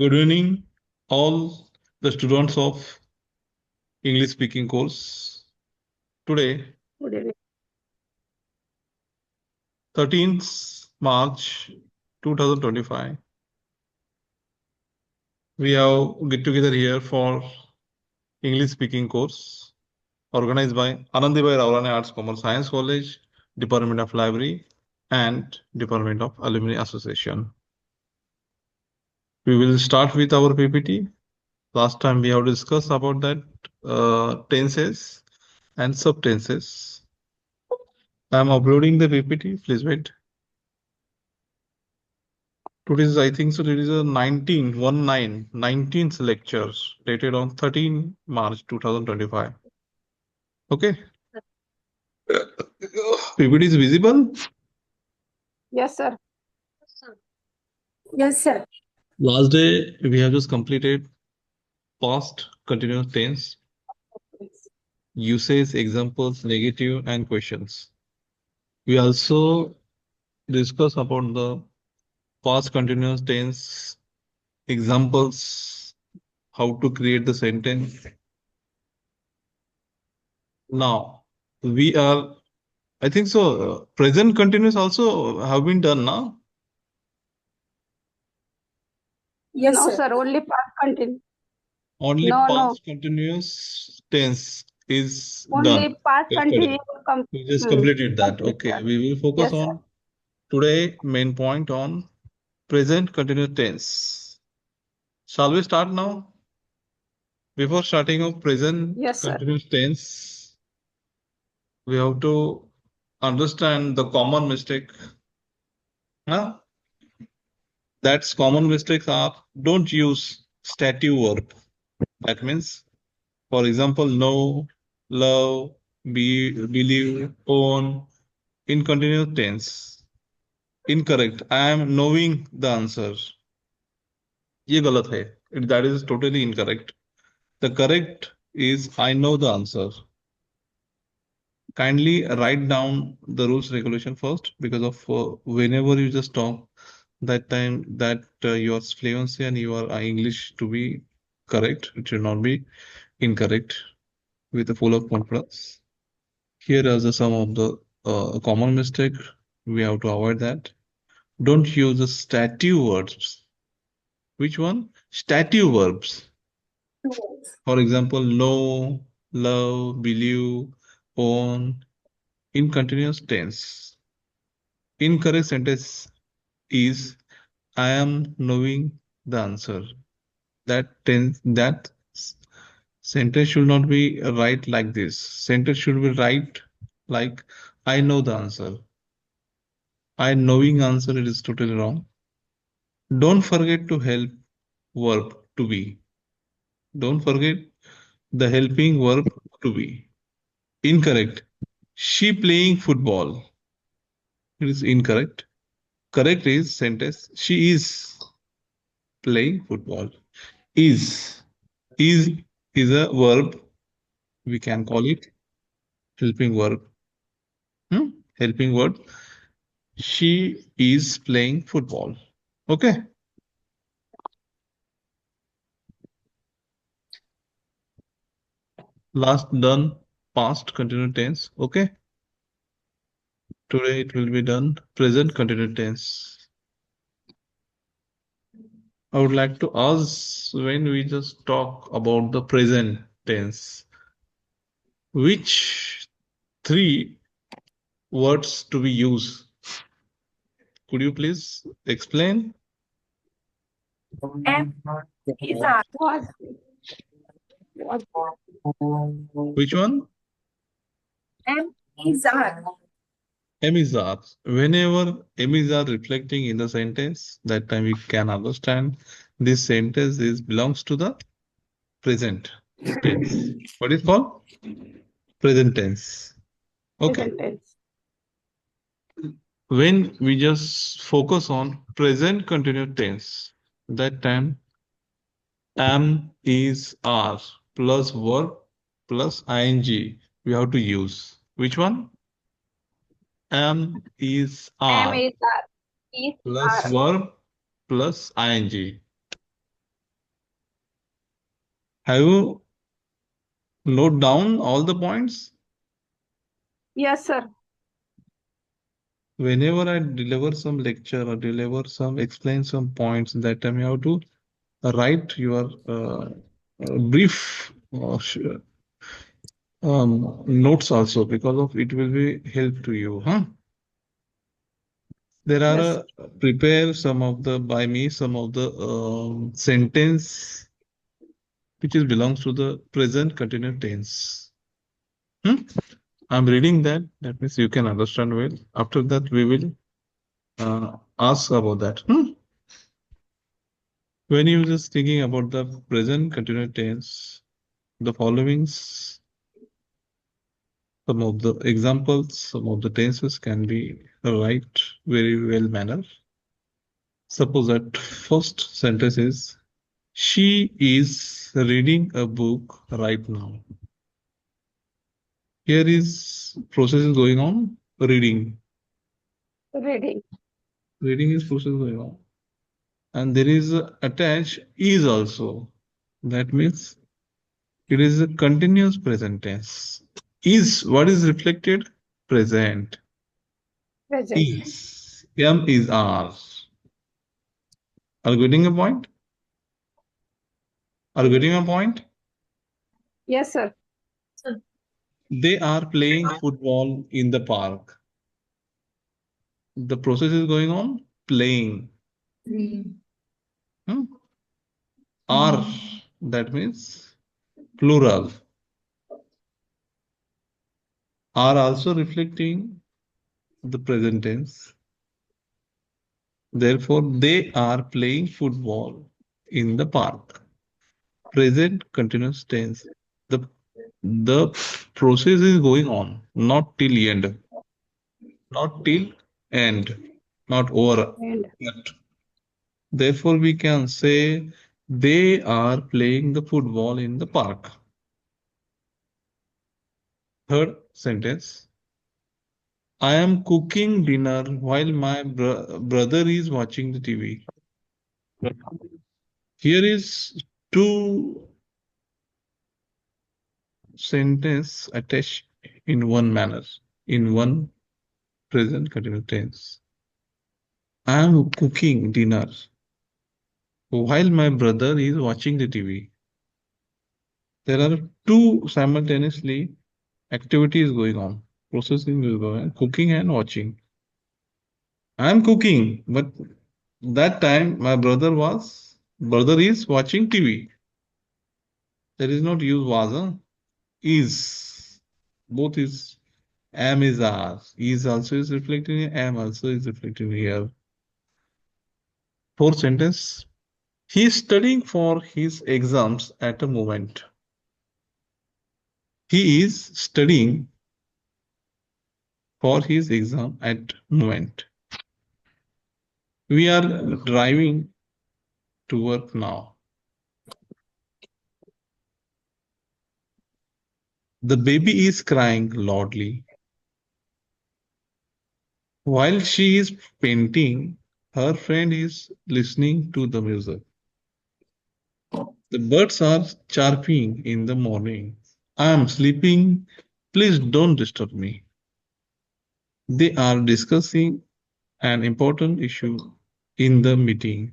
Good evening, all the students of English speaking course. Today, Good evening. 13th March 2025, we have get together here for English speaking course organized by Anandibai Ravlane Arts Commerce Science College, Department of Library, and Department of Alumni Association. We will start with our PPT. Last time we have discussed about that tenses and subtenses. I am uploading the PPT. Please wait. Today's, I think so, it is a 19th lecture dated on 13 March 2025. Okay. PPT is visible. Yes, sir. Yes, sir. Last day, we have just completed past continuous tense, usage, examples, negative, and questions. We also discuss about the past continuous tense examples, how to create the sentence. Now, we are, I think so, present continuous also have been done now. Yes, No, sir. sir. Only past continuous. Only No, past continuous tense is Only done past yesterday. continuous. We just completed that. Complete Okay, that. we will focus Yes, sir. on today main point on present continuous tense. Shall we start now? Before starting of present Yes, sir. continuous tense, we have to understand the common mistake. Huh? That's common mistakes are don't use stative verb. That means, for example, know, love, believe, own in continuous tense. Incorrect. I am knowing the answer. ये गलत है. That is totally incorrect. The correct is I know the answer. Kindly write down the rules regulation first because of whenever you just talk that time that your fluency and your English to be correct. It should not be incorrect with a full of confidence. Here are some of the common mistake. We have to avoid that. Don't use the stative verbs. Which one? Stative verbs. For example, know, love, believe, own in continuous tense. Incorrect sentence is I am knowing the answer. That sentence should not be right like this. Sentence should be right like I know the answer. I knowing answer, it is totally wrong. Don't forget to help verb to be. Don't forget the helping verb to be. Incorrect. She playing football. It is incorrect. Correct is sentence she is playing football. Is. Is is a verb. We can call it helping verb. Helping word. She is playing football. Okay. Last done, past continuous tense. Okay. Today it will be done present continuous tense. I would like to ask when we just talk about the present tense, which three words to be used? Could you please explain? M is R. Was. Which one? M is R. M is R. Whenever M is R reflecting in the sentence, that time we can understand this sentence is belongs to the present tense. What is called? Present tense. Okay. Present tense. When we just focus on present continuous tense, that time am is are plus verb plus ing we have to use. Which one? Am is M are is R. Is plus R. verb plus ing. Have you note down all the points? Yes, sir. Whenever I deliver some lecture or explain some points, that time you have to write your brief notes also, because of it will be help to you, huh? There are Yes. prepare some of the by me some of the sentence which is belongs to the present continuous tense. Hmm? I'm reading that. That means you can understand well. After that, we will ask about that. When you just thinking about the present continuous tense, the followings, some of the examples, some of the tenses can be right very well manner. Suppose that first sentence is, she is reading a book right now. Here is process is going on, reading. Reading. Reading is process going on. And there is attached is also. That means it is a continuous present tense. Is what is reflected? Present. Present. Is. M is R. Are you getting a point? Are you getting a point? Yes, sir. They are playing football in the park. The process is going on, playing. Hmm? Are, that means plural, are also reflecting the present tense. Therefore, they are playing football in the park. Present continuous tense. The process is going on, not till end, not till end, not over. And Yet. Therefore, we can say they are playing the football in the park. Third sentence. I am cooking dinner while my brother is watching the TV. Here is two sentence attached in one manner, in one present continuous tense. I am cooking dinner while my brother is watching the TV. There are two simultaneously activities going on, processing is going on, cooking and watching. I am cooking, but that time my brother is watching TV. There is not use was, is. Both is am is are. Is also is reflected here, am also is reflected here. Fourth sentence. He is studying for his exams at a moment. He is studying for his exam at moment. We are driving to work now. The baby is crying loudly. While she is painting, her friend is listening to the music. The birds are chirping in the morning. I am sleeping. Please don't disturb me. They are discussing an important issue in the meeting.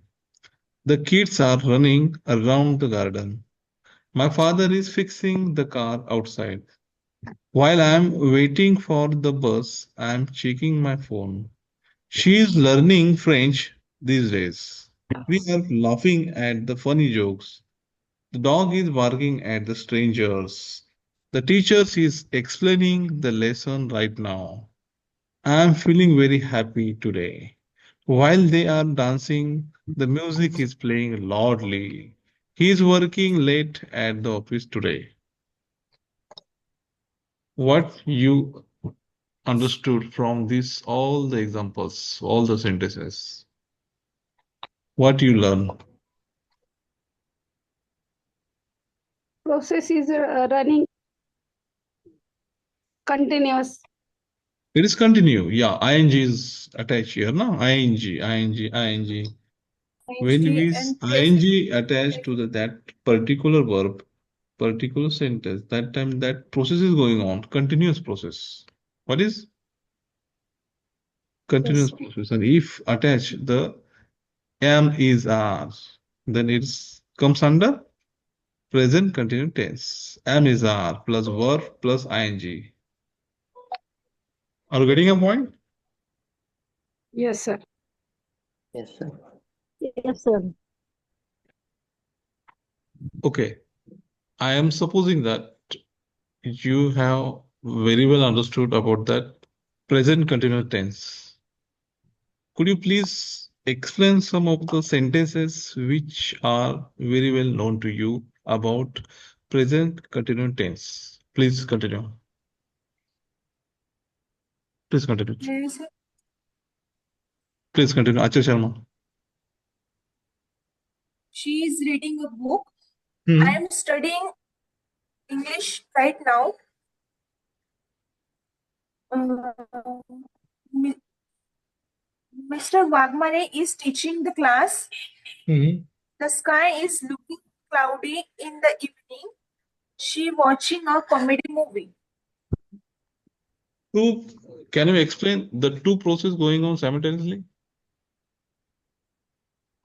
The kids are running around the garden. My father is fixing the car outside. While I am waiting for the bus, I am checking my phone. She is learning French these days. We are laughing at the funny jokes. The dog is barking at the strangers. The teacher is explaining the lesson right now. I am feeling very happy today. While they are dancing, the music is playing loudly. He is working late at the office today. What you understood from this, all the examples, all the sentences, what you learn? process is running continuous. It is continue. Yeah, ing is attached here, no? ing. When we and ing attached to that particular verb, particular sentence, that time that process is going on, continuous process. What is continuous Yes. process? And if attach the am is are, then it's comes under present continuous tense. Am is are plus verb plus ing. Are you getting a point? Yes, sir. Yes, sir. Yes, sir. Okay. I am supposing that you have very well understood about that present continuous tense. Could you please explain some of the sentences which are very well known to you about present continuous tense? Please continue. Please continue. Yes, Please continue. Achal Sharma. she is reading a book. Hmm. I am studying English right now. Mi- Mr. Wagmare is teaching the class. Hmm. The sky is looking cloudy in the evening. She watching a comedy movie. Can you explain the two processes going on simultaneously?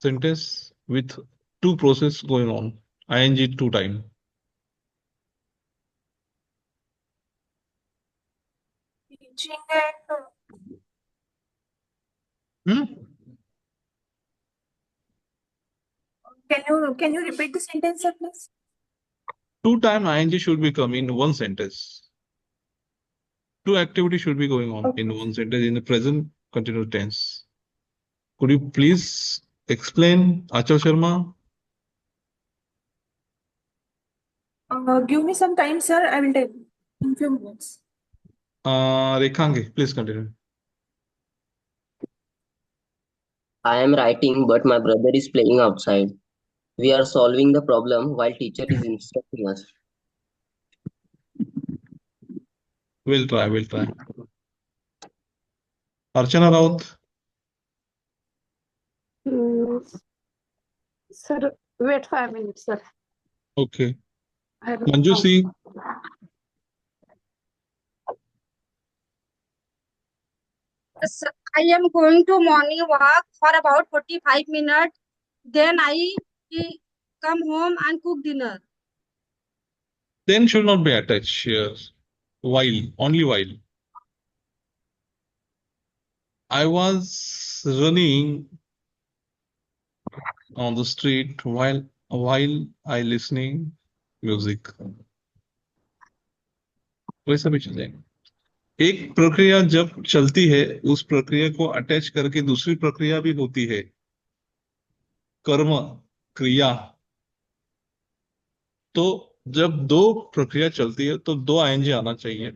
Sentence with two processes going on. ing two time. Teaching and Hmm? can you repeat the sentence, sir, please? Two time ing should be come in one sentence. Two activities should be going on in one sentence in the present continuous tense. Could you please explain, Achal Sharma? Give me some time, sir. I will tell you in few minutes. Rekhangi, please continue. I am writing, but my brother is playing outside. We are solving the problem while teacher is instructing us. We'll try. Archana Raut. Sir, wait 5 minutes, sir. Okay. I don't Manju know. C. Yes, I am going to morning walk for about 45 minutes. Then I come home and cook dinner. Then should not be attached here. While, only while. I was running on the street while I listening music. वैसा भी चलेगा. एक प्रक्रिया जब चलती है उस प्रक्रिया को अटैच करके दूसरी प्रक्रिया भी होती है. कर्म क्रिया. तो जब दो प्रक्रिया चलती है तो दो आईएनजी आना चाहिए.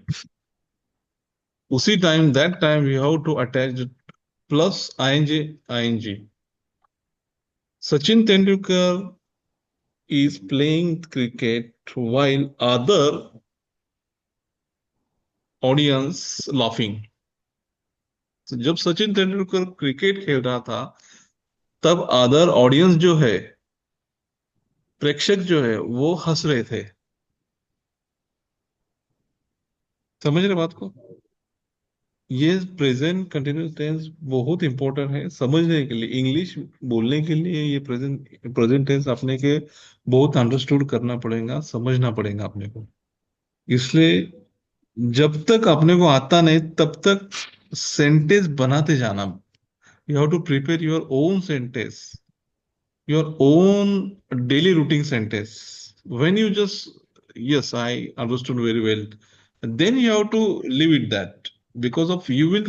उसी time that time we have to attach plus ING. Sachin Tendulkar is playing cricket while other audience laughing. तो जब सचिन तेंदुलकर क्रिकेट खेल रहा था तब अदर ऑडियंस जो है, प्रेक्षक जो है, वो हंस रहे थे. समझ रहे बात को? ये प्रेजेंट कंटिन्यूस टेंस बहुत इंपॉर्टेंट है समझने के लिए. इंग्लिश बोलने के लिए ये प्रेजेंट टेंस अपने के बहुत अंडरस्टूड करना पड़ेगा, समझना पड़ेगा अपने को. इसलिए जब तक अपने को आता नहीं तब तक सेंटेंस बनाते जाना. You have to prepare your own sentence, your own daily routine sentence. When you just, yes, I understood very well, then you have to live with that, because of you will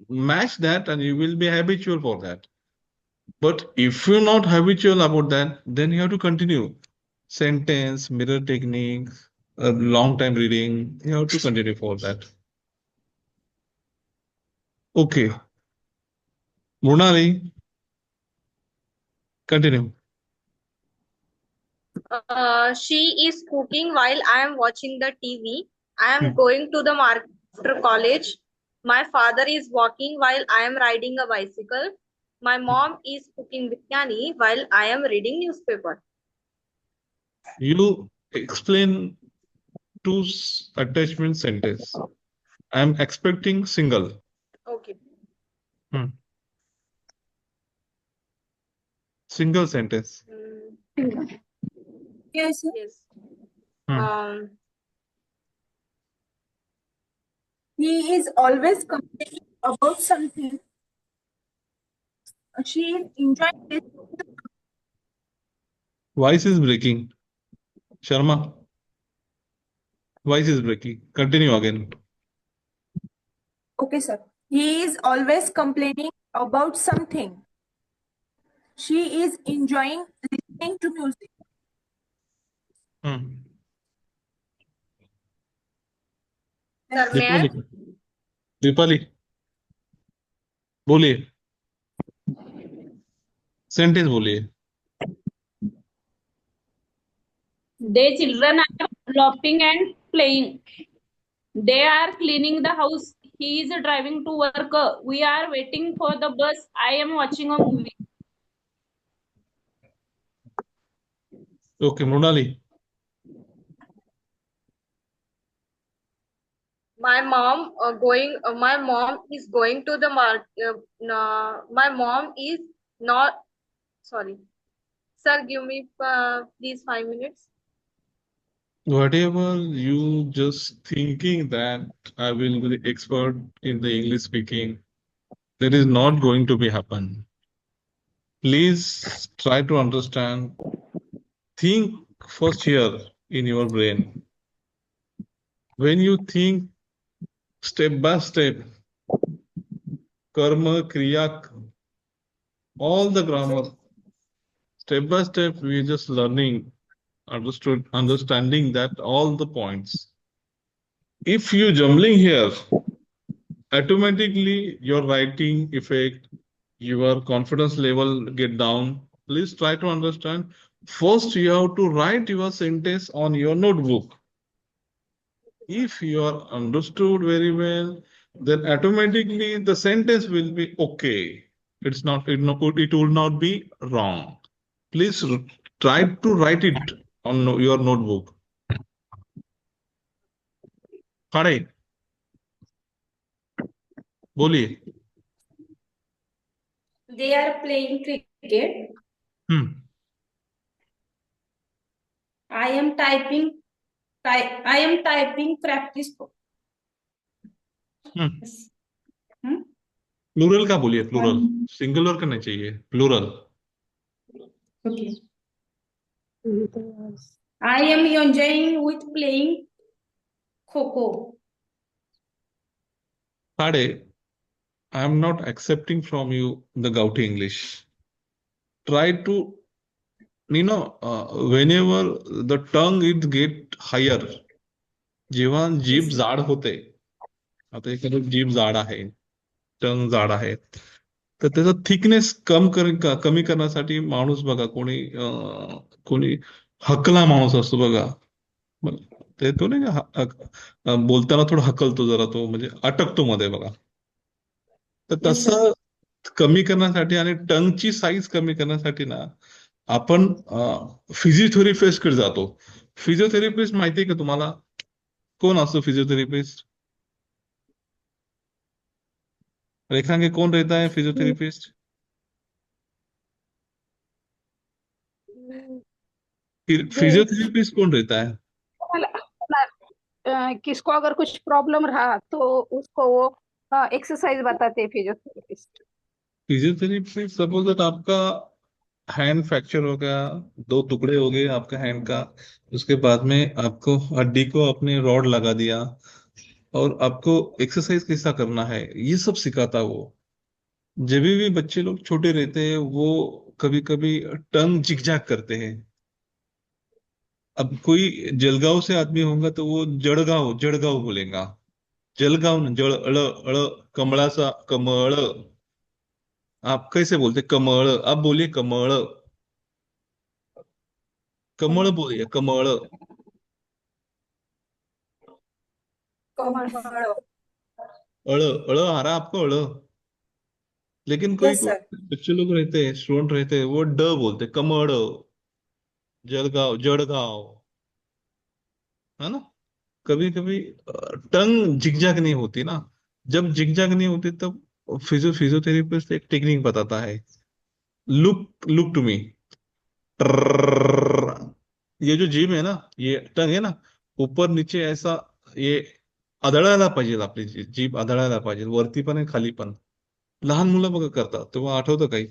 match that and you will be habitual for that. But if you're not habitual about that, then you have to continue sentence, mirror technique, a long time reading. You have to continue for that. Okay, Murnali, continue. She is cooking while I am watching the TV. I am going to the market after college. My father is walking while I am riding a bicycle. My mom is cooking biryani while I am reading newspaper. You explain two attachment sentence. I am expecting single. Okay. Hmm. Single sentence. Yes, sir. Yes. Hmm. He is always complaining about something. She is enjoying this. Voice is breaking. Sharma, voice is breaking. Continue again. Okay, sir. He is always complaining about something. She is enjoying listening to music. Hmm. Sir, may I? Dipali, Dipali, बोलिए sentence बोलिए. The children are laughing and playing. They are cleaning the house. He is driving to work. We are waiting for the bus. I am watching a movie. Okay, Mronali. My mom my mom is going to the market. No, my mom is not. Sorry. Sir, give me please 5 minutes. Whatever you just thinking that I will be the expert in the English speaking, that is not going to be happen. Please try to understand. Think first here in your brain. When you think step by step, karma, kriya, all the grammar, step by step, we just learning, understanding that all the points. If you jumbling here, automatically your writing effect, your confidence level get down. Please try to understand. First, you have to write your sentence on your notebook. If you are understood very well, then automatically the sentence will be okay. It's not, it will not be wrong. Please try to write it on your notebook. खड़े बोलिए. They are playing cricket. I am typing practice. Plural का बोलिए. Plural singular करना चाहिए. Plural. Okay. I am enjoying with playing Kho. Kade, I am not accepting from you the Gauti English. Try to, whenever the tongue it get higher, जेव्हा जीभ जाड होते, आता एखादं जीभ जाड आहे, टंग जाड आहे, तर त्याचा थिकनेस कमी करण्यासाठी माणूस बघा, कोणी हकला माणूस असतो बघा, ते तो नाही का बोलताना थोडं हकलतो जरा, तो म्हणजे अटकतो मध्ये बघा. तर तसं कमी करण्यासाठी आणि टंगची साईज कमी करण्यासाठी ना आपण फिजिओथेरपिस्टकडे जातो. फिजिओथेरपिस्ट माहिती आहे का तुम्हाला? कोण असतो फिजियोथेरेपिस्ट? रेखांगे, कौन रहता है फिजियोथेरेपिस्ट? फिजियोथेरेपिस्ट कौन रहता है? किसको अगर कुछ प्रॉब्लम रहा तो उसको वो एक्सरसाइज बताते हैं फिजियोथेरेपिस्ट. फिजियोथेरेपिस्ट सपोज दैट आपका हैंड फ्रैक्चर हो गया, 2 टुकड़े हो गए आपका हैंड का, उसके बाद में आपको हड्डी को अपने रॉड लगा दिया और आपको एक्सरसाइज कैसा करना है ये सब सिखाता वो. जब भी बच्चे लोग छोटे रहते हैं वो कभी कभी टंग जिगजैग करते हैं. अब कोई जलगांव से आदमी होगा तो वो जड़गांव जड़गांव बोलेगा. जलगांव न जड़ अड़ अड़ कमला सा कमल. आप कैसे बोलते? कमल. आप बोलिए कमल. कमल बोलिए. कमल. अड़ अड़ आ रहा आपको? अड़. लेकिन कोई Yes, sir. बच्चे लोग रहते हैं, स्टूडेंट रहते हैं, वो ड बोलते, कमड़. जलगांव जड़गांव. है ना। कभी कभी टंग जिगजैग नहीं होती ना, जब जिगजैग नहीं होती तब फिजियोथेरेपिस्ट एक टेक्निक बताता है, लुक लुक टू मी। ये जो जीभ आहे ना, ये टंग आहे ना, ऊपर नीचे ऐसा ये आदळायला पाहिजे, आपली जीभ आदळायला पाहिजे, वरती पण आणि खाली पण. लहान मुलं बघा करतात तेव्हा आठवतं काही,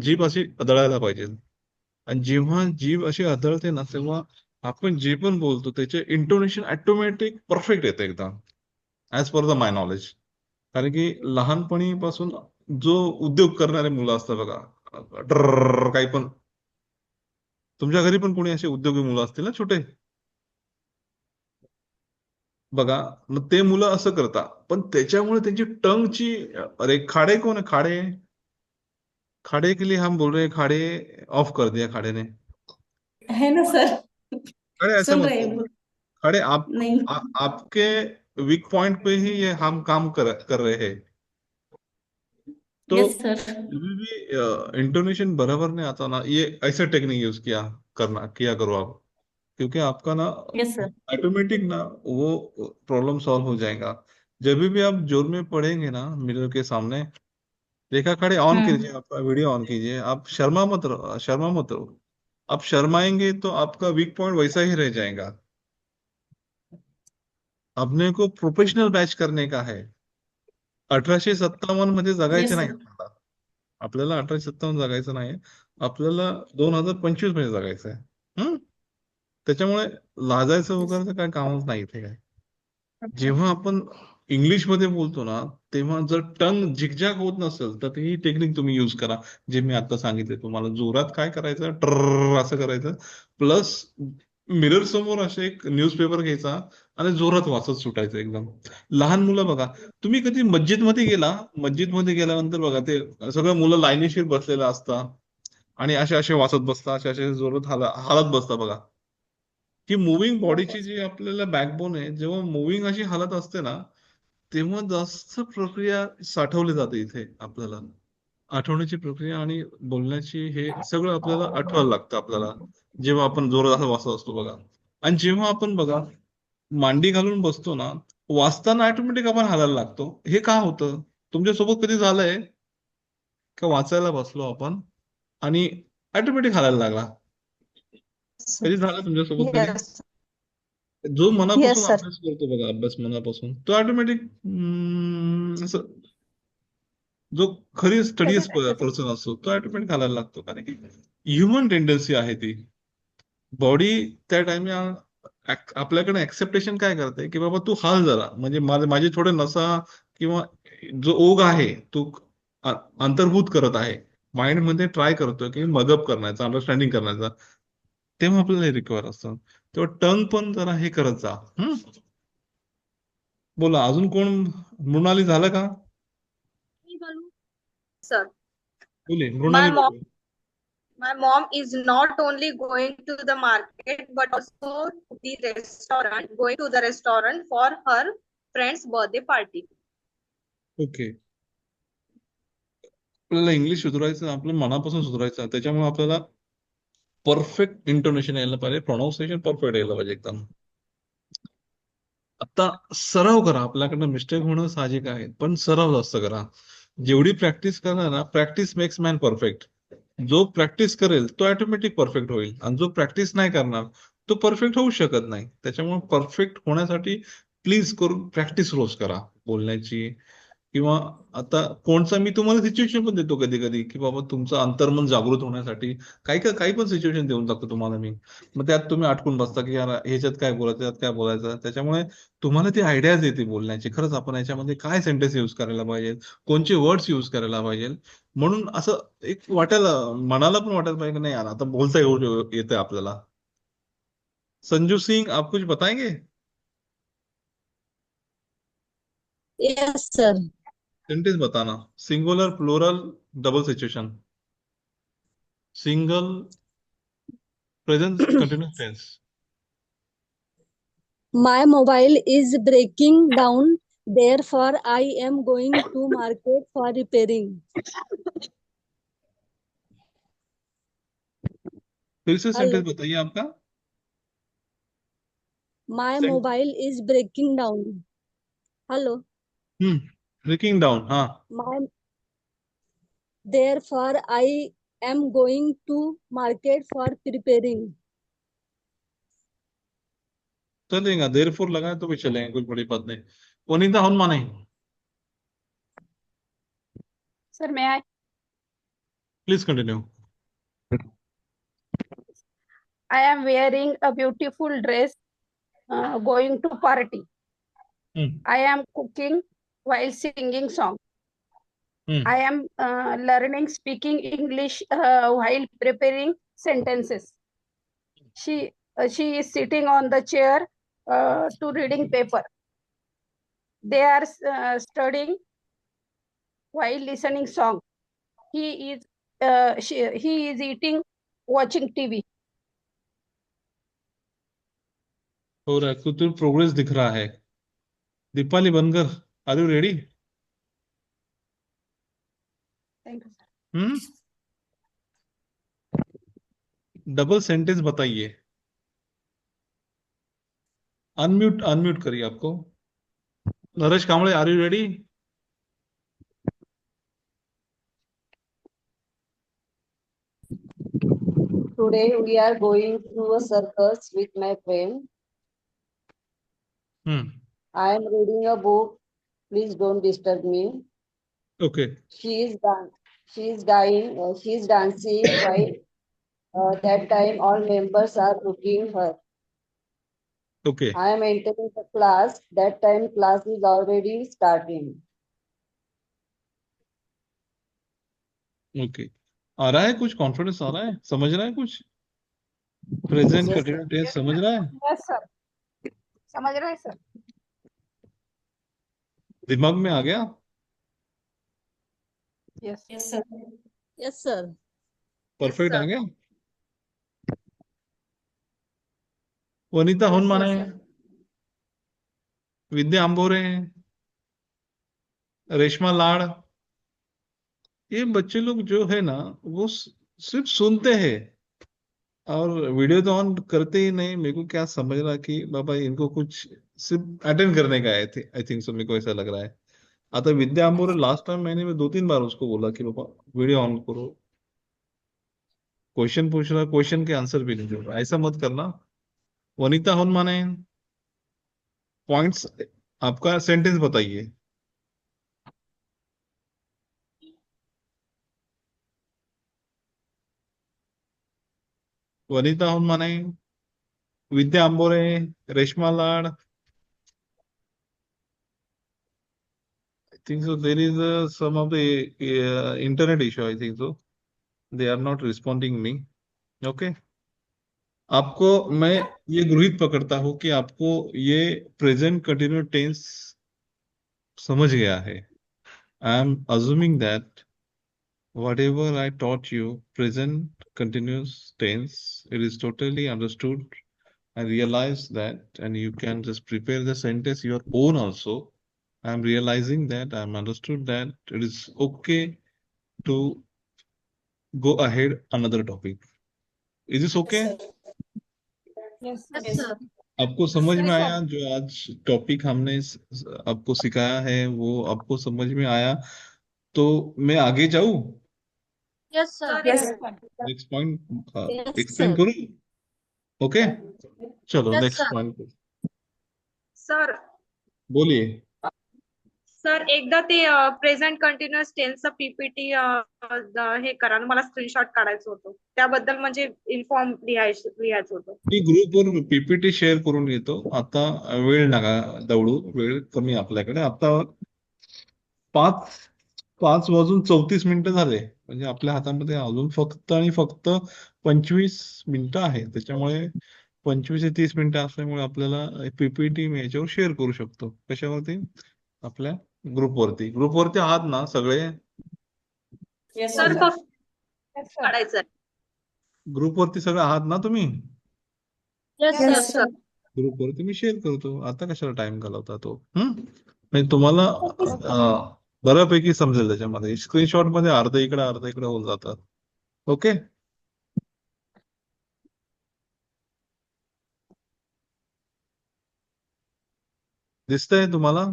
जीभ अशी आदळायला पाहिजे. आणि जेव्हा जीभ अशी आदळते ना, तेव्हा आपण जे पण बोलतो त्याचे इंटोनेशन ऑटोमॅटिक परफेक्ट येतं एकदम, as per the my knowledge. कारण की लहानपणीपासून जो उद्योग करणारे मुलं असतात बघा, काही पण, तुमच्या घरी पण कोणी असे उद्योगी मुलं असतील ना छोटे, बघा, मग ते मुलं असं करतात, पण त्याच्यामुळे त्यांची टंगची, अरे खाडे कोण आहे, खाडे, खाडे के लिए हम बोल रहे हैं, खाडे ऑफ कर दिया खाडे ने. है ना सर, खाडे ऐसे सुन मत रहे हैं बोलो. खाडे नहीं। आपके वीक पॉइंट पे ही ये हम काम कर रहे हैं. तो यस सर। कभी भी इंटोनेशन बराबर नहीं आता ना, ये ऐसा टेक्निक यूज किया करो आप, क्योंकि आपका ना यस सर। ऑटोमेटिक ना वो प्रॉब्लम सॉल्व हो जाएगा. जब भी आप जोर में पढ़ेंगे ना मिरर के सामने, रेखा खड़े ऑन कीजिए, आपका वीडियो ऑन कीजिए, आप शर्मा मत रहो. आप शर्माएंगे तो आपका वीक पॉइंट वैसा ही रह जाएगा. अपने को प्रोफेशनल बॅच करने का है. 1857 मध्ये जगायचे यस नाही सर। आपल्याला. आपल्याला 1857 जगायचं नाही, आपल्याला 2025 मध्ये जगायचं आहे. हम्म. त्याच्यामुळे लाजायचं वगैरे काय कामच नाही इथे काय. जेव्हा आपण इंग्लिश मध्ये बोलतो ना, तेव्हा जर टंग झिगझॅग होत नसेल तर ही टेक्निक तुम्ही यूज करा, जे मी आता सांगितले तुम्हाला. जोरात काय करायचं, ट्र असं करायचं, प्लस मिरर समोर असे एक न्यूजपेपर घ्यायचा आणि जोरात वाचत सुटायचं एकदम. लहान मुलं बघा, तुम्ही कधी मस्जिदमध्ये गेला, मस्जिदमध्ये गेल्यानंतर बघा ते सगळं मुलं लाईनीशीर बसलेलं असतात आणि असे असे वाचत बसतात, असे असे जोरात हालत बसतात बघा. की मुव्हिंग बॉडीची जी आपल्याला बॅकबोन आहे, जेव्हा मुव्हिंग अशी हालत असते ना, तेव्हा जास्त प्रक्रिया साठवली जाते इथे आपल्याला. आठवण्याची प्रक्रिया आणि बोलण्याची, हे सगळं आपल्याला आठवायला लागतं आपल्याला, जेव्हा आपण जोरात वाचत असतो बघा. आणि जेव्हा आपण बघा मांडी घालून बसतो ना, वाचताना ऑटोमॅटिक आपण हालायला लागतो. हे का होतं? तुमच्यासोबत कधी झालंय का वाचायला बसलो आपण आणि ऑटोमॅटिक हालायला लागला? कधी झालं तुमच्यासोबत कधी? यस जो मनापासून यस सर. अभ्यास करतो बघा, अभ्यास मनापासून, तो ऑटोमॅटिक असं, जो खरी स्टडीज पर्सन असतो तो ऑटोमॅटिक घालायला लागतो. कारण की ह्युमन टेंडन्सी आहे ती. बॉडी त्या टाइम आपल्याकडे ऍक्सेप्टेशन काय करते की बाबा तू हाल जरा, म्हणजे माझे थोडे नसा किंवा जो ओघ आहे तो अंतर्भूत करत आहे, माइंड मध्ये ट्राय करतोय की मदत करण्याचा, अंडरस्टँडिंग करण्याचा. तेव्हा आपल्याला रिक्वायर असतं. तेव्हा टंग पण जरा हे करत जा. बोला अजून कोण? मृणाली झालं का? Sir, बोले my मृणाली mom, बोले. my mom is not only going to the market but also going to the restaurant for her friend's birthday party. Okay. आपल्याला इंग्लिश सुधारायचं, आपल्या मनापासून सुधारायचं, त्याच्यामुळे आपल्याला परफेक्ट इंटोनेशन यायला पाहिजे, प्रोनाऊन्सिएशन परफेक्ट यायला पाहिजे एकदम. आता सराव करा, आपल्याकडनं मिस्टेक होणं साहजिक आहे, पण सराव जास्त करा. जेवढी प्रॅक्टिस करणार ना, प्रॅक्टिस मेक्स मॅन परफेक्ट. जो प्रॅक्टिस करेल तो ऑटोमॅटिक परफेक्ट होईल, आणि जो प्रॅक्टिस नाही करणार तो परफेक्ट होऊ शकत नाही. त्याच्यामुळे परफेक्ट होण्यासाठी प्लीज करून प्रॅक्टिस रोज करा बोलण्याची. किंवा आता कोणचा मी तुम्हाला सिच्युएशन पण देतो कधी कधी, की बाबा तुमचं अंतर्मन जागृत होण्यासाठी काही पण सिच्युएशन देऊन टाकतो तुम्हाला मी. मग त्यात तुम्ही अटकून बसता की यार ह्याच्यात काय बोलायचं, त्यात काय बोलायचं. त्याच्यामुळे तुम्हाला ती आयडियाज येते बोलण्याची, खरंच आपण याच्यामध्ये काय सेंटेन्स यूज करायला पाहिजे, कोणचे वर्ड्स यूज करायला पाहिजे. म्हणून असं एक वाटायला, मनाला पण वाटायला पाहिजे की नाही यार आता बोलता येतंय आपल्याला. संजू सिंग, आप कुछ बताएंगे? Yes sir. सेंटेंस बताना, singular, plural, double situation. Single, present continuous tense. My mobile is breaking down, therefore I am going to market for repairing. फिर से हेलो। सेंटेंस बताइए आपका. My mobile is breaking down. Hello. Breaking down, हाँ. Therefore, I am going to market for preparing. चलेगा, देरफोर लगाए तो भी चलेंगे, कोई बड़ी बात नहीं. वनिता हुन माने, सर मैं please continue. I am wearing a beautiful dress, going to party. I am cooking while singing song. I am learning speaking English while preparing sentences. She is sitting on the chair to reading paper. They are studying while listening song. He is eating, watching TV. हो रहा है, कुछ तो progress दिख रहा है. Deepali Bankar, are you ready? Thank you, sir. Double sentence बताइए. Unmute करिए आपको. Naresh Kamble, are you ready? Today we are going to a circus with my friend. I am reading a book. Please don't disturb me. Okay. She is dancing while that time all members are looking her. Okay. I am entering the class. That time class is already starting. Okay. आ रहा है कुछ confidence, आ रहा है, समझ रहा है कुछ, प्रेजेंट Yes, कंटिन्यूस टेंस समझ रहा है, Yes, sir. समझ रहे हैं सर? दिमाग में आ गया. Yes. Yes, sir. Yes, sir. Perfect sir. आ गया. वनिता हुन माने, विद्या आंबोरे, रेशमा लाड़, ये बच्चे लोग जो है ना, वो सिर्फ सुनते हैं और वीडियो तो ऑन करते ही नहीं. मेरे को क्या समझ रहा कि बाबा इनको कुछ सिर्फ अटेंड करने का आए थे, आई थिंक सो, मेरे को ऐसा लग रहा है. आता विद्या आंबोरे, लास्ट टाइम मैंने 2-3 बार उसको बोला कि बाबा वीडियो ऑन करो, क्वेश्चन पूछ रहा, क्वेश्चन के आंसर भी नहीं दे रहा, ऐसा मत करना. वनिता हुन माने, पॉइंट्स, आपका सेंटेंस बताइए. वनिता हुन माने, विद्या आंबोरे, रेशमा लाड. I think so. There is some of the internet issue. I think so. They are not responding me. Okay. आपको मैं ये गृहीत पकड़ता हूँ कि आपको ये प्रेजेंट कंटिन्यूस टेंस समझ गया है. I am assuming that whatever I taught you, present continuous tense, it is totally understood. I realize that, and you can just prepare the sentence your own also. I'm realizing that I'm understood that it is okay to go ahead another topic. Is this okay? Yes, Yes, sir. आपको समझ में Yes, आया जो आज topic हमने आपको सिखाया है, वो आपको समझ में आया? तो मैं आगे जाऊं, Yes, sir. Yes. Next point Yes, explain sir. करूं? ओके, चलो Yes, next sir. Point sir बोलिए. सर एकदा ते प्रेझेंट कंटिन्युअस टेन्सचं पीपीटी हे करा ना, मला स्क्रीनशॉट काढायचं होतं त्याबद्दल, म्हणजे इन्फॉर्म लिहायचं होतं. मी ग्रुपवर पीपीटी शेअर करून घेतो. आता वेळ नका दौडू, वेळ कमी आपल्याकडे. आता 5:34 झाले, म्हणजे आपल्या हातामध्ये अजून फक्त आणि फक्त 25 मिनिटं आहेत. त्याच्यामुळे 25 ते 30 मिनिटं असल्यामुळे आपल्याला पीपीटी मी याच्यावर शेअर करू शकतो. कशावरती? आपल्या ग्रुपवरती आहात ना सगळे? Yes, sir sir. फक्त Yes, sir. काढायचं. ग्रुपवरती सगळे आहात ना तुम्ही? Yes Yes, sir. ग्रुपवरती मी शेअर करतो. आता कशाला टाइम घालवता तो? म्हणजे तुम्हाला बऱ्यापैकी समजेल. त्याच्यामध्ये स्क्रीनशॉट मध्ये अर्ध इकडे होऊन जातात. ओके. दिसतंय तुम्हाला?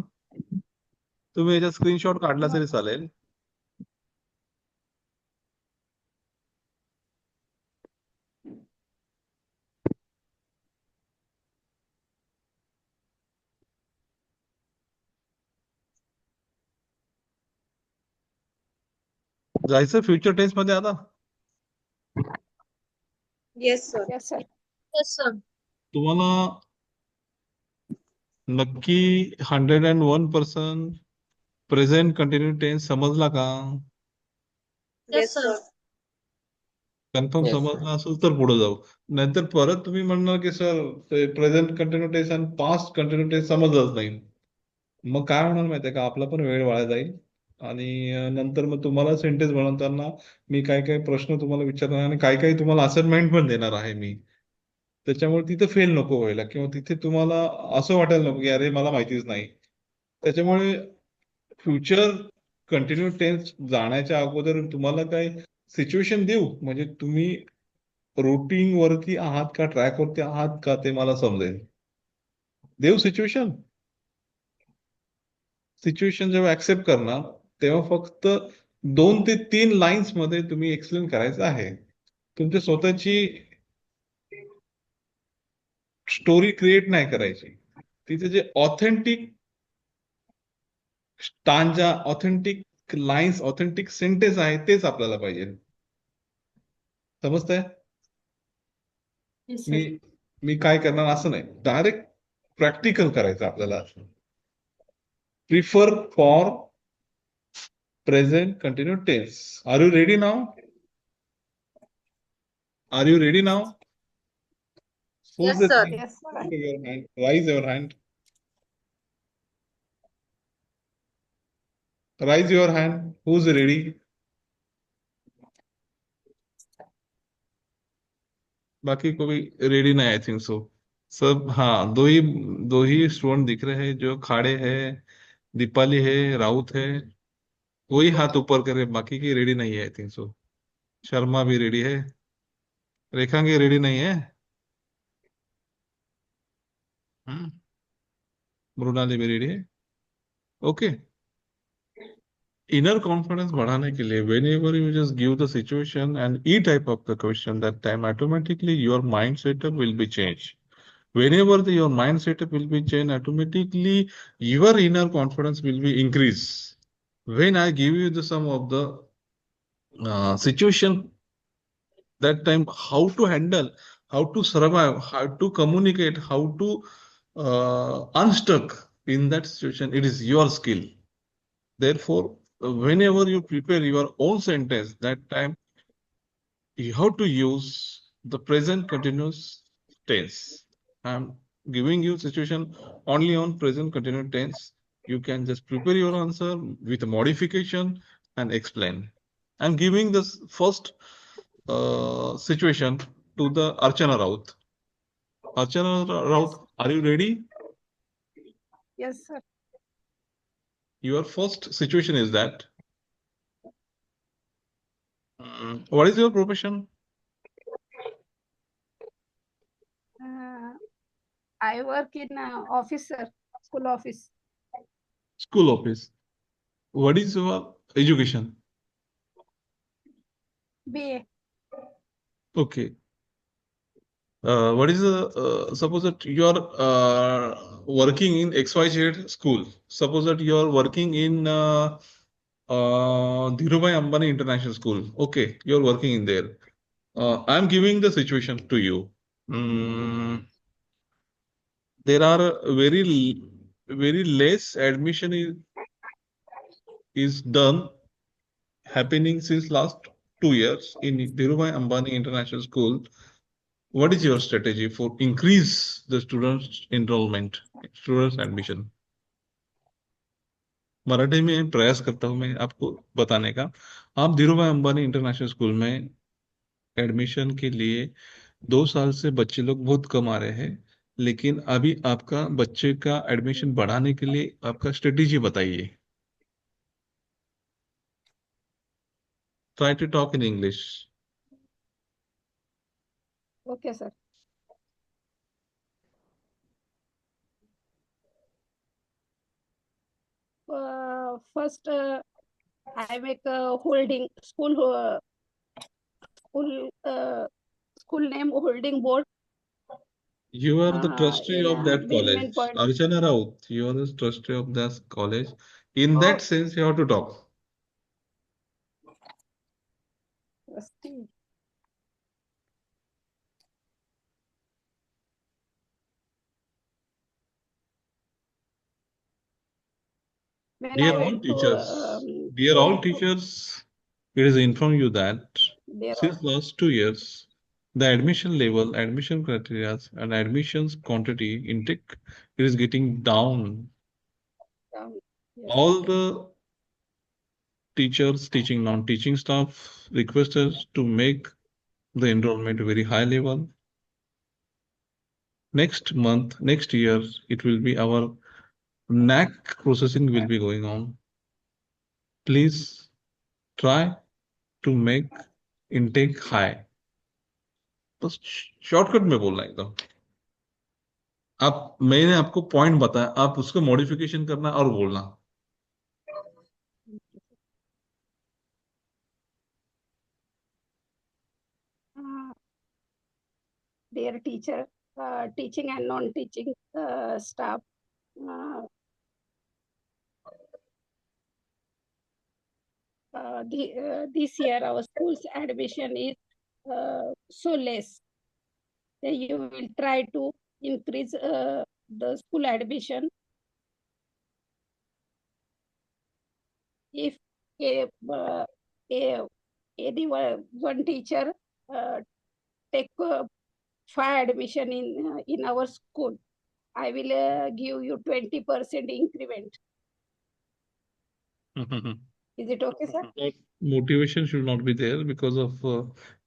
तुम्ही याचा स्क्रीनशॉट काढला तरी चालेल. जायचं फ्युचर टेन्स मध्ये आता. Yes, sir. Yes, sir. Yes, sir. तुम्हाला नक्की 101% प्रेझेंट कंटिन्यू टेन्स समजला का? Yes, sir. Confirm Yes. समजला असेल तर पुढे जाऊ. नाहीतर परत तुम्ही म्हणणार की सर ते प्रेझेंट कंटिन्यू टेन्स आणि पास्ट कंटिन्यू टेन्स समजलंच नाही. मग काय होणार माहितीये का, आपला पण वेळ वाया जाईल आणि नंतर मग तुम्हाला सेंटेन्स बनवताना मी काही काही प्रश्न तुम्हाला विचारणार आणि काही काही तुम्हाला असाइनमेंट पण देणार आहे मी. त्याच्यामुळे तिथे फेल नको व्हायला किंवा तिथे तुम्हाला असं वाटायला नको की अरे मला माहितीच नाही. त्याच्यामुळे फ्युचर कंटिन्यू टेन्स जाण्याच्या अगोदर तुम्हाला काय सिच्युएशन देऊ, म्हणजे तुम्ही रुटीन वरती आहात का ट्रॅक वरती आहात का ते मला समजेल. देऊ सिच्युएशन. सिच्युएशन जेव्हा ऍक्सेप्ट करणार तेव्हा फक्त 2 ते 3 लाईन्स मध्ये तुम्ही एक्सप्लेन करायचं आहे. तुमची स्वतःची स्टोरी क्रिएट नाही करायची. तिथे जे authentic stanza, authentic lines, authentic sentence आहे तेच आपल्याला पाहिजे. समजतंय? Yes, मी sir. मी काय करणार असं नाही, डायरेक्ट प्रॅक्टिकल करायचं आपल्याला. Prefer for present continuous tense. Are you ready नाव? Are you ready now? Who's Yes, the sir. Yes, sir. raise your hand? Raise your hand. Raise your hand. Who's ready? बाकी कोई ready नहीं, I think so. सब हाँ, दो ही student दिख रहे हैं जो खड़े हैं. दीपाली है, राउत है. वही हाथ ऊपर करे, बाकी की रेडी नहीं है आई थिंक सो. शर्मा भी रेडी है. रेखा की रेडी नहीं है. हम्म. मृणाली भी रेडी है. ओके. Inner confidence बढ़ाने के लिए whenever you just give the situation and E type of the question, that time automatically your mind setup will be changed. Whenever your mind setup will be changed, automatically your inner confidence will be increased. When I give you the some of the situation, that time how to handle, how to survive, how to communicate, how to unstuck in that situation, it is your skill. Therefore, whenever you prepare your own sentence, that time you have to use the present continuous tense. I'm giving you situation only on present continuous tense. You can just prepare your answer with a modification and explain. I'm giving this first situation to the Archana Raut. Archana Raut, are you ready? Yes, sir. Your first situation is that what is your profession? I work in office, sir. School office. School office. What is your education? BA. Okay. What is the suppose that you are working in XYZ school. Suppose that you are working in Dhirubhai Ambani International School. Okay, you are working in there. I am giving the situation to you. There are very less admission is done happening since last 2 years in Dhirubhai Ambani International School. What is your strategy for increase the students enrollment, students admission? Marathi में प्रयास करता हूं मैं आपको बताने का. आप Dhirubhai Ambani international school में एडमिशन के लिए 2 साल से बच्चे लोग बहुत कम आ रहे हैं, लेकिन अभी आपका बच्चे का एडमिशन बढ़ाने के लिए आपका स्ट्रेटेजी बताइए. Try to talk in English. Okay, sir. first I make a holding school school name holding board You are the trustee in of that Birman college. Point. Archana Raut, you are the trustee of that college. In Oh, that sense, you have to talk. trustee. When Dear I all went to teachers, dear all teachers, it is informed you that there since last 2 years, the admission level, admission criteria, and admissions quantity intake is getting down. yes, All the teachers, teaching, non-teaching staff request us to make the enrollment very high level. Next month, next year, it will be our NAC processing will be going on. Please try to make intake high. बस shortcut में बोलना एकदम आप मैंने आपको point बताया आप उसको मॉडिफिकेशन करना और बोलना their teacher, teaching and non-teaching staff. This year our school's admission is so less. You will try to increase the school admission. If any one teacher take 5 admission in our school, I will give you 20% increment. Is it okay, sir? That motivation should not be there because of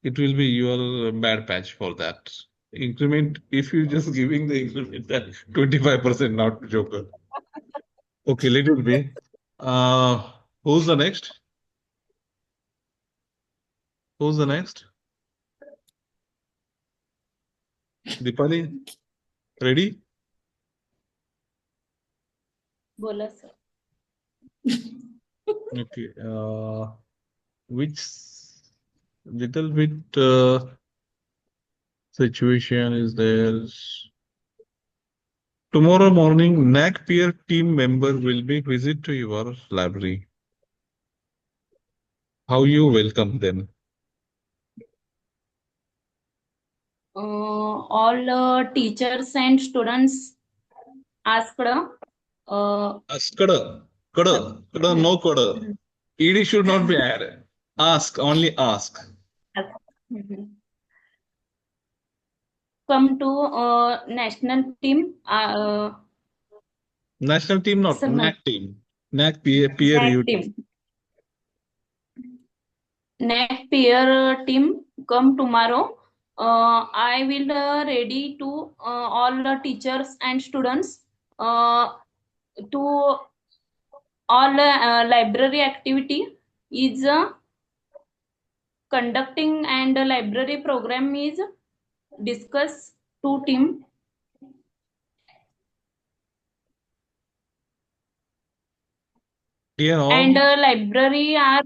it will be your bad patch for that increment if you just giving the increment that 25% not joker. Okay, let it be. Who's the next? Who's the next? Dipali, ready? बोला sir. Okay. Which little bit situation is there? Tomorrow morning, NAC peer team member will be visit to your library. How you welcome them? All teachers and students asked. Kada, no kada. ED should not be added. Ask, only ask. Come to national team. National team, not Sir, NAC team. NAC peer review team. NAC peer team come tomorrow. I will ready to all the teachers and students to all library activity is conducting and library program is discuss to team. Dear all, And library are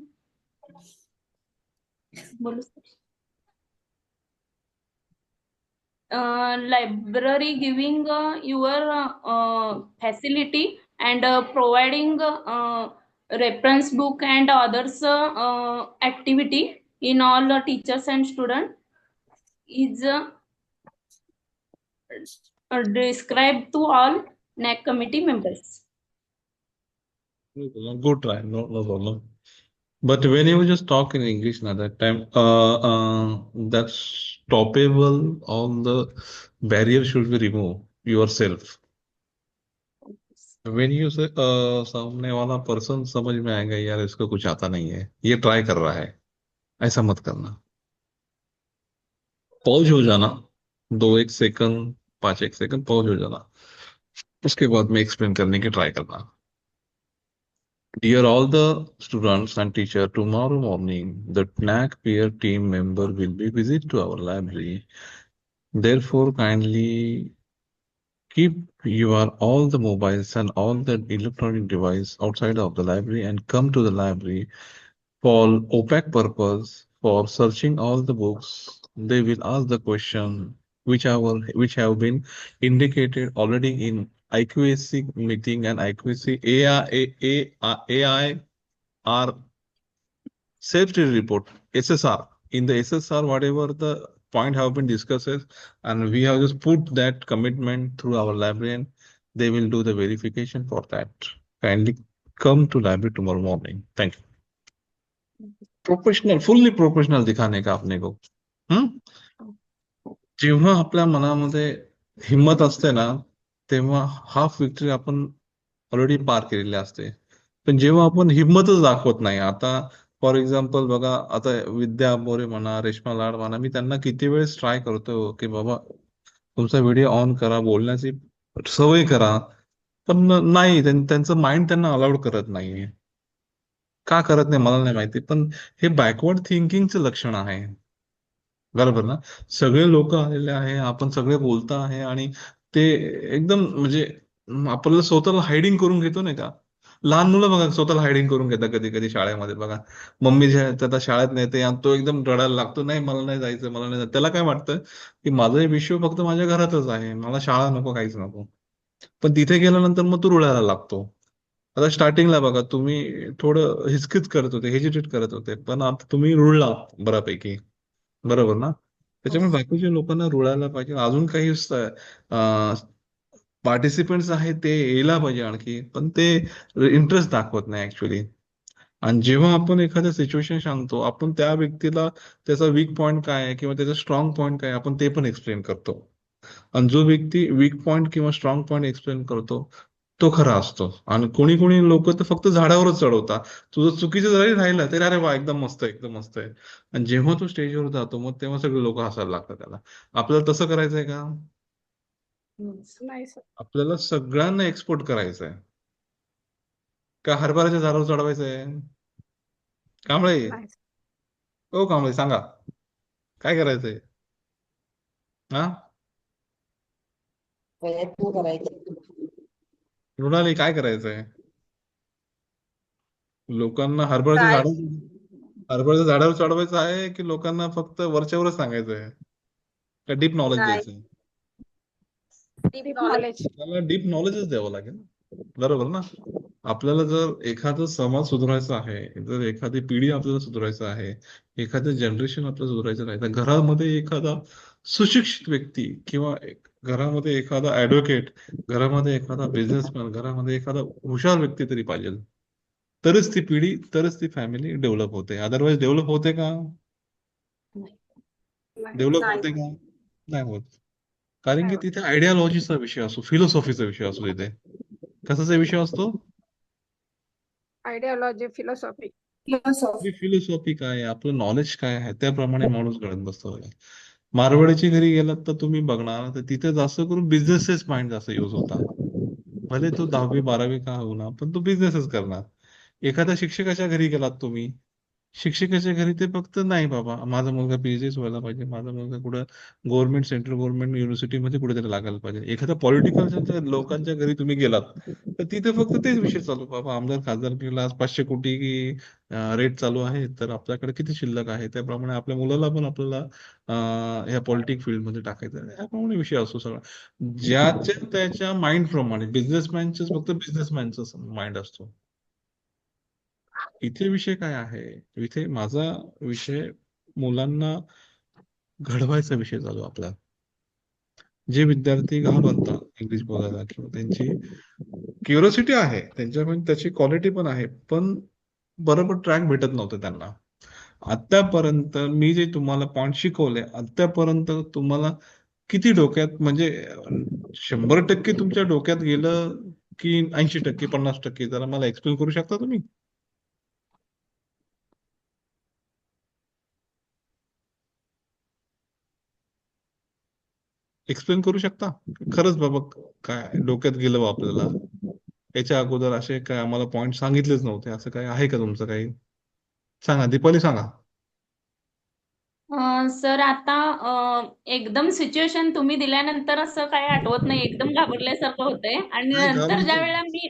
library giving your facility and providing reference book and others activity in all the teachers and students is described to all NAC committee members. good try, no problem. But when you just talk in English now that time, that's stoppable. All the barriers should be removed yourself. When you say सामने वाला person समझ में आएगा यार इसको कुछ आता नहीं है ये ट्राई कर रहा है ऐसा मत करना पॉज हो जाना 2-1 सेकंड 5-1 सेकंड पॉज हो जाना उसके बाद में एक्सप्लेन करने की ट्राई करना Dear all the students and teacher, tomorrow morning the NAC peer team member will be visit to our library. Therefore, kindly keep your all the mobiles and all the electronic device outside of the library and come to the library for opaque purpose, for searching all the books. They will ask the question which have been indicated already in IQAC meeting and IQAC AI are safety report SSR. In the SSR, whatever the point have been discussed, and we have just put that commitment through our librarian. They will do the verification for that. Kindly come to library tomorrow morning. Thank you. Professional fully professional दिखाने का आपने को. जेव्हा आपल्या मनामध्ये हिंमत असते ना, तेव्हा हाफ विक्टरी आपण ऑलरेडी पार केलेली असते. पण जेव्हा आपण हिंमतच दाखवत नाही, आता फॉर एक्झाम्पल बघा, आता विद्या मोरे म्हणा, रेश्मा लाड म्हणा, मी त्यांना किती वेळेस ट्राय करतो की बाबा तुमचा व्हिडिओ ऑन करा, बोलण्याची सवय करा, पण नाही, त्यांचं माइंड त्यांना अलाउड करत नाहीये. का करत नाही मला नाही माहिती, पण हे बॅकवर्ड थिंकिंगचं लक्षण आहे. बरोबर ना? सगळे लोक आलेले आहे, आपण सगळे बोलता आहे आणि ते एकदम म्हणजे आपल्याला स्वतःला हायडिंग करून घेतो नाही का. लहान मुलं बघा स्वतःला हायडिंग करून घेतात कधी कधी शाळेमध्ये बघा. मम्मी जे त्याला शाळेत नेते आणि तो एकदम रडायला लागतो, नाही मला नाही जायचं, मला नाही जायचं. त्याला काय वाटतं की माझं विश्व फक्त माझ्या घरातच आहे, मला शाळा नको, काहीच नको. पण तिथे गेल्यानंतर मग तो रुळायला लागतो. आता स्टार्टिंगला बघा तुम्ही थोडं हिचकिच करत होते, हेजिटेट करत होते, पण आता तुम्ही रुळला बऱ्यापैकी. बरोबर ना? त्याच्यामुळे बाकीच्या लोकांना रुळायला पाहिजे. अजून काही पार्टिसिपेंट्स आहेत ते यायला पाहिजे आणखी, पण ते इंटरेस्ट दाखवत नाही ऍक्च्युली. आणि जेव्हा आपण एखादं सिच्युएशन सांगतो, आपण त्या व्यक्तीला त्याचा वीक पॉइंट काय आहे किंवा त्याचा स्ट्रॉंग पॉइंट काय आहे, आपण ते पण एक्सप्लेन करतो. आणि जो व्यक्ती वीक पॉइंट किंवा स्ट्रॉंग पॉइंट एक्सप्लेन करतो तो खरा असतो. आणि कोणी कोणी लोक तर फक्त झाडावरच चढवतात. तुझं चुकीचं जरी राहिलं तरी अरे वा एकदम मस्त आहे, एकदम मस्त आहे. आणि जेव्हा तो स्टेजवर जातो मग तेव्हा सगळे लोक हसायला लागतात त्याला. आपल्याला तसं करायचंय का? नाही सर. आपल्याला सगळ्यांना एक्सपोर्ट करायचंय का हरभऱ्याच्या झाडावर चढवायचंय? कांबळे, नाही सर. ओ कांबळे सांगा काय करायचंय? हा, प्रयत्न करायचे. मृणाली काय करायचंय? लोकांना हरभऱ्याच्या काय झाडावर चढवायचं आहे की लोकांना फक्त वरच्यावरच सांगायचंय का डीप नॉलेज नाही द्यायचंय? Deep deep knowledge. नॉलेज. आपल्याला डीप नॉलेजच द्यावं लागेल, बरोबर ना? आपल्याला जर एखादा समाज सुधारायचा आहे, जर एखादी पिढी आपल्याला सुधारायचं आहे, एखादं जनरेशन आपल्याला सुधारायचं आहे, तर घरामध्ये एखादा सुशिक्षित व्यक्ती किंवा घरामध्ये एखादा ऍडव्होकेट, घरामध्ये एखादा बिझनेसमॅन, घरामध्ये एखादा हुशार व्यक्ती तरी पाहिजे. तरच ती पिढी, तरच ती फॅमिली डेव्हलप होते. अदरवाईज डेव्हलप होते का? डेव्हलप नाही. होते का? नाही होत. कारण की तिथे आयडियालॉजीचा विषय असतो, फिलॉसॉफीचा विषय असतो. तिथे कशाचा विषय असतो? Ideology, philosophy. philosophy. फिलॉसॉफी काय आहे, आपलं नॉलेज काय आहे, त्याप्रमाणे माणूस घडत बसतो बघा. मारवाडीच्या घरी गेलात तर तुम्ही बघणार तर तिथे जास्त करून बिझनेसेस माइंड जास्त युज होता. भले तो 10वी-12वी का होईना, पण तो बिझनेसच करणार. एखाद्या शिक्षकाच्या घरी गेलात तुम्ही, शिक्षकाच्या घरी ते फक्त नाही बाबा माझा मुलगा पीएचडी व्हायला पाहिजे, माझा मुलगा कुठं गव्हर्नमेंट, सेंट्रल गव्हर्नमेंट युनिव्हर्सिटीमध्ये कुठेतरी लागायला पाहिजे. एखाद्या पॉलिटिकल लोकांच्या घरी तुम्ही गेलात तर तिथे फक्त तेच विषय चालू, बाबा आमदार खासदारकीला आज 500 कोटी रेट चालू आहे, तर आपल्याकडे किती शिल्लक आहे, त्याप्रमाणे आपल्या मुलाला पण आपल्याला ह्या पॉलिटिक फील्डमध्ये टाकायचं आहे. याप्रमाणे विषय असतो सगळा. ज्याच्या त्याच्या माइंड प्रमाणे. बिझनेसमॅनचे फक्त बिझनेसमॅनचा माइंड असतो. इथे विषय काय आहे, इथे माझा विषय मुलांना घडवायचा विषय चालू आपला. जे विद्यार्थी घाबरतात इंग्लिश बोलायला किंवा त्यांची क्युरिओसिटी आहे, त्यांच्याकडे त्याची क्वालिटी पण आहे, पण बरोबर ट्रॅक भेटत नव्हतं त्यांना. आतापर्यंत मी जे तुम्हाला पॉइंट शिकवले, आतापर्यंत तुम्हाला किती डोक्यात म्हणजे 100% तुमच्या डोक्यात गेलं की 80%, 50%? जरा मला एक्सप्लेन करू शकता तुम्ही? एक्सप्लेन करू शकता? खरंच बाबा काय डोक्यात गेलं बा आपल्याला, याच्या अगोदर असे काय आम्हाला पॉइंट सांगितलेच नव्हते, असं काय आहे का तुमचं काही? सांगा, दीपाली सांगा. सर आता एकदम सिच्युएशन तुम्ही दिल्यानंतर असं काही आठवत नाही, एकदम घाबरल्यासारखं होतंय. आणि काय नंतर ज्या घाबरायचं वेळेला मी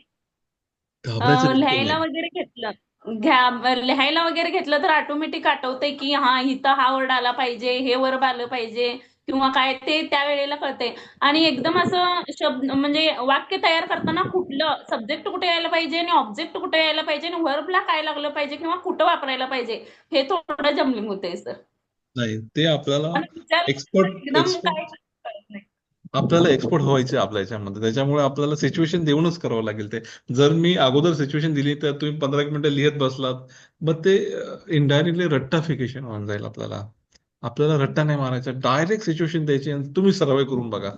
घाबरायचं बिलकुल लिहायला नाही. वगैरे लिहायला वगैरे घेतलं तर ऑटोमॅटिक आठवतंय की हा इथं हा वर्ड आला पाहिजे, हे वर्ब आलं पाहिजे किंवा काय ते त्या वेळेला कळतंय. आणि एकदम असं शब्द म्हणजे वाक्य तयार करताना कुठलं सब्जेक्ट कुठे यायला पाहिजे आणि ऑब्जेक्ट कुठे यायला पाहिजे आणि व्हर्बला काय लागलं पाहिजे किंवा कुठं वापरायला पाहिजे हे थोडं जमलिंग होतंय सर. नाही, ते आपल्याला आणि विचारल्यानंतर एक्सपर्ट एकदम काय एक्सपर्ट कळत नाही. आपल्याला एक्सपर्ट व्हायचे आपल्या याच्यामध्ये. त्याच्यामुळे आपल्याला सिच्युएशन देऊनच करावं लागेल ते. जर मी अगोदर सिच्युएशन दिली तर तुम्ही 15 एक मिनिटं लिहित बसलात, मग ते इनडायरेक्टली रट्टाफिकेशन होऊन जाईल आपल्याला. आपल्याला रट्टा नाही मारायचा, डायरेक्ट सिच्युएशन द्यायची आणि तुम्ही सर्व्हाय करून बघा.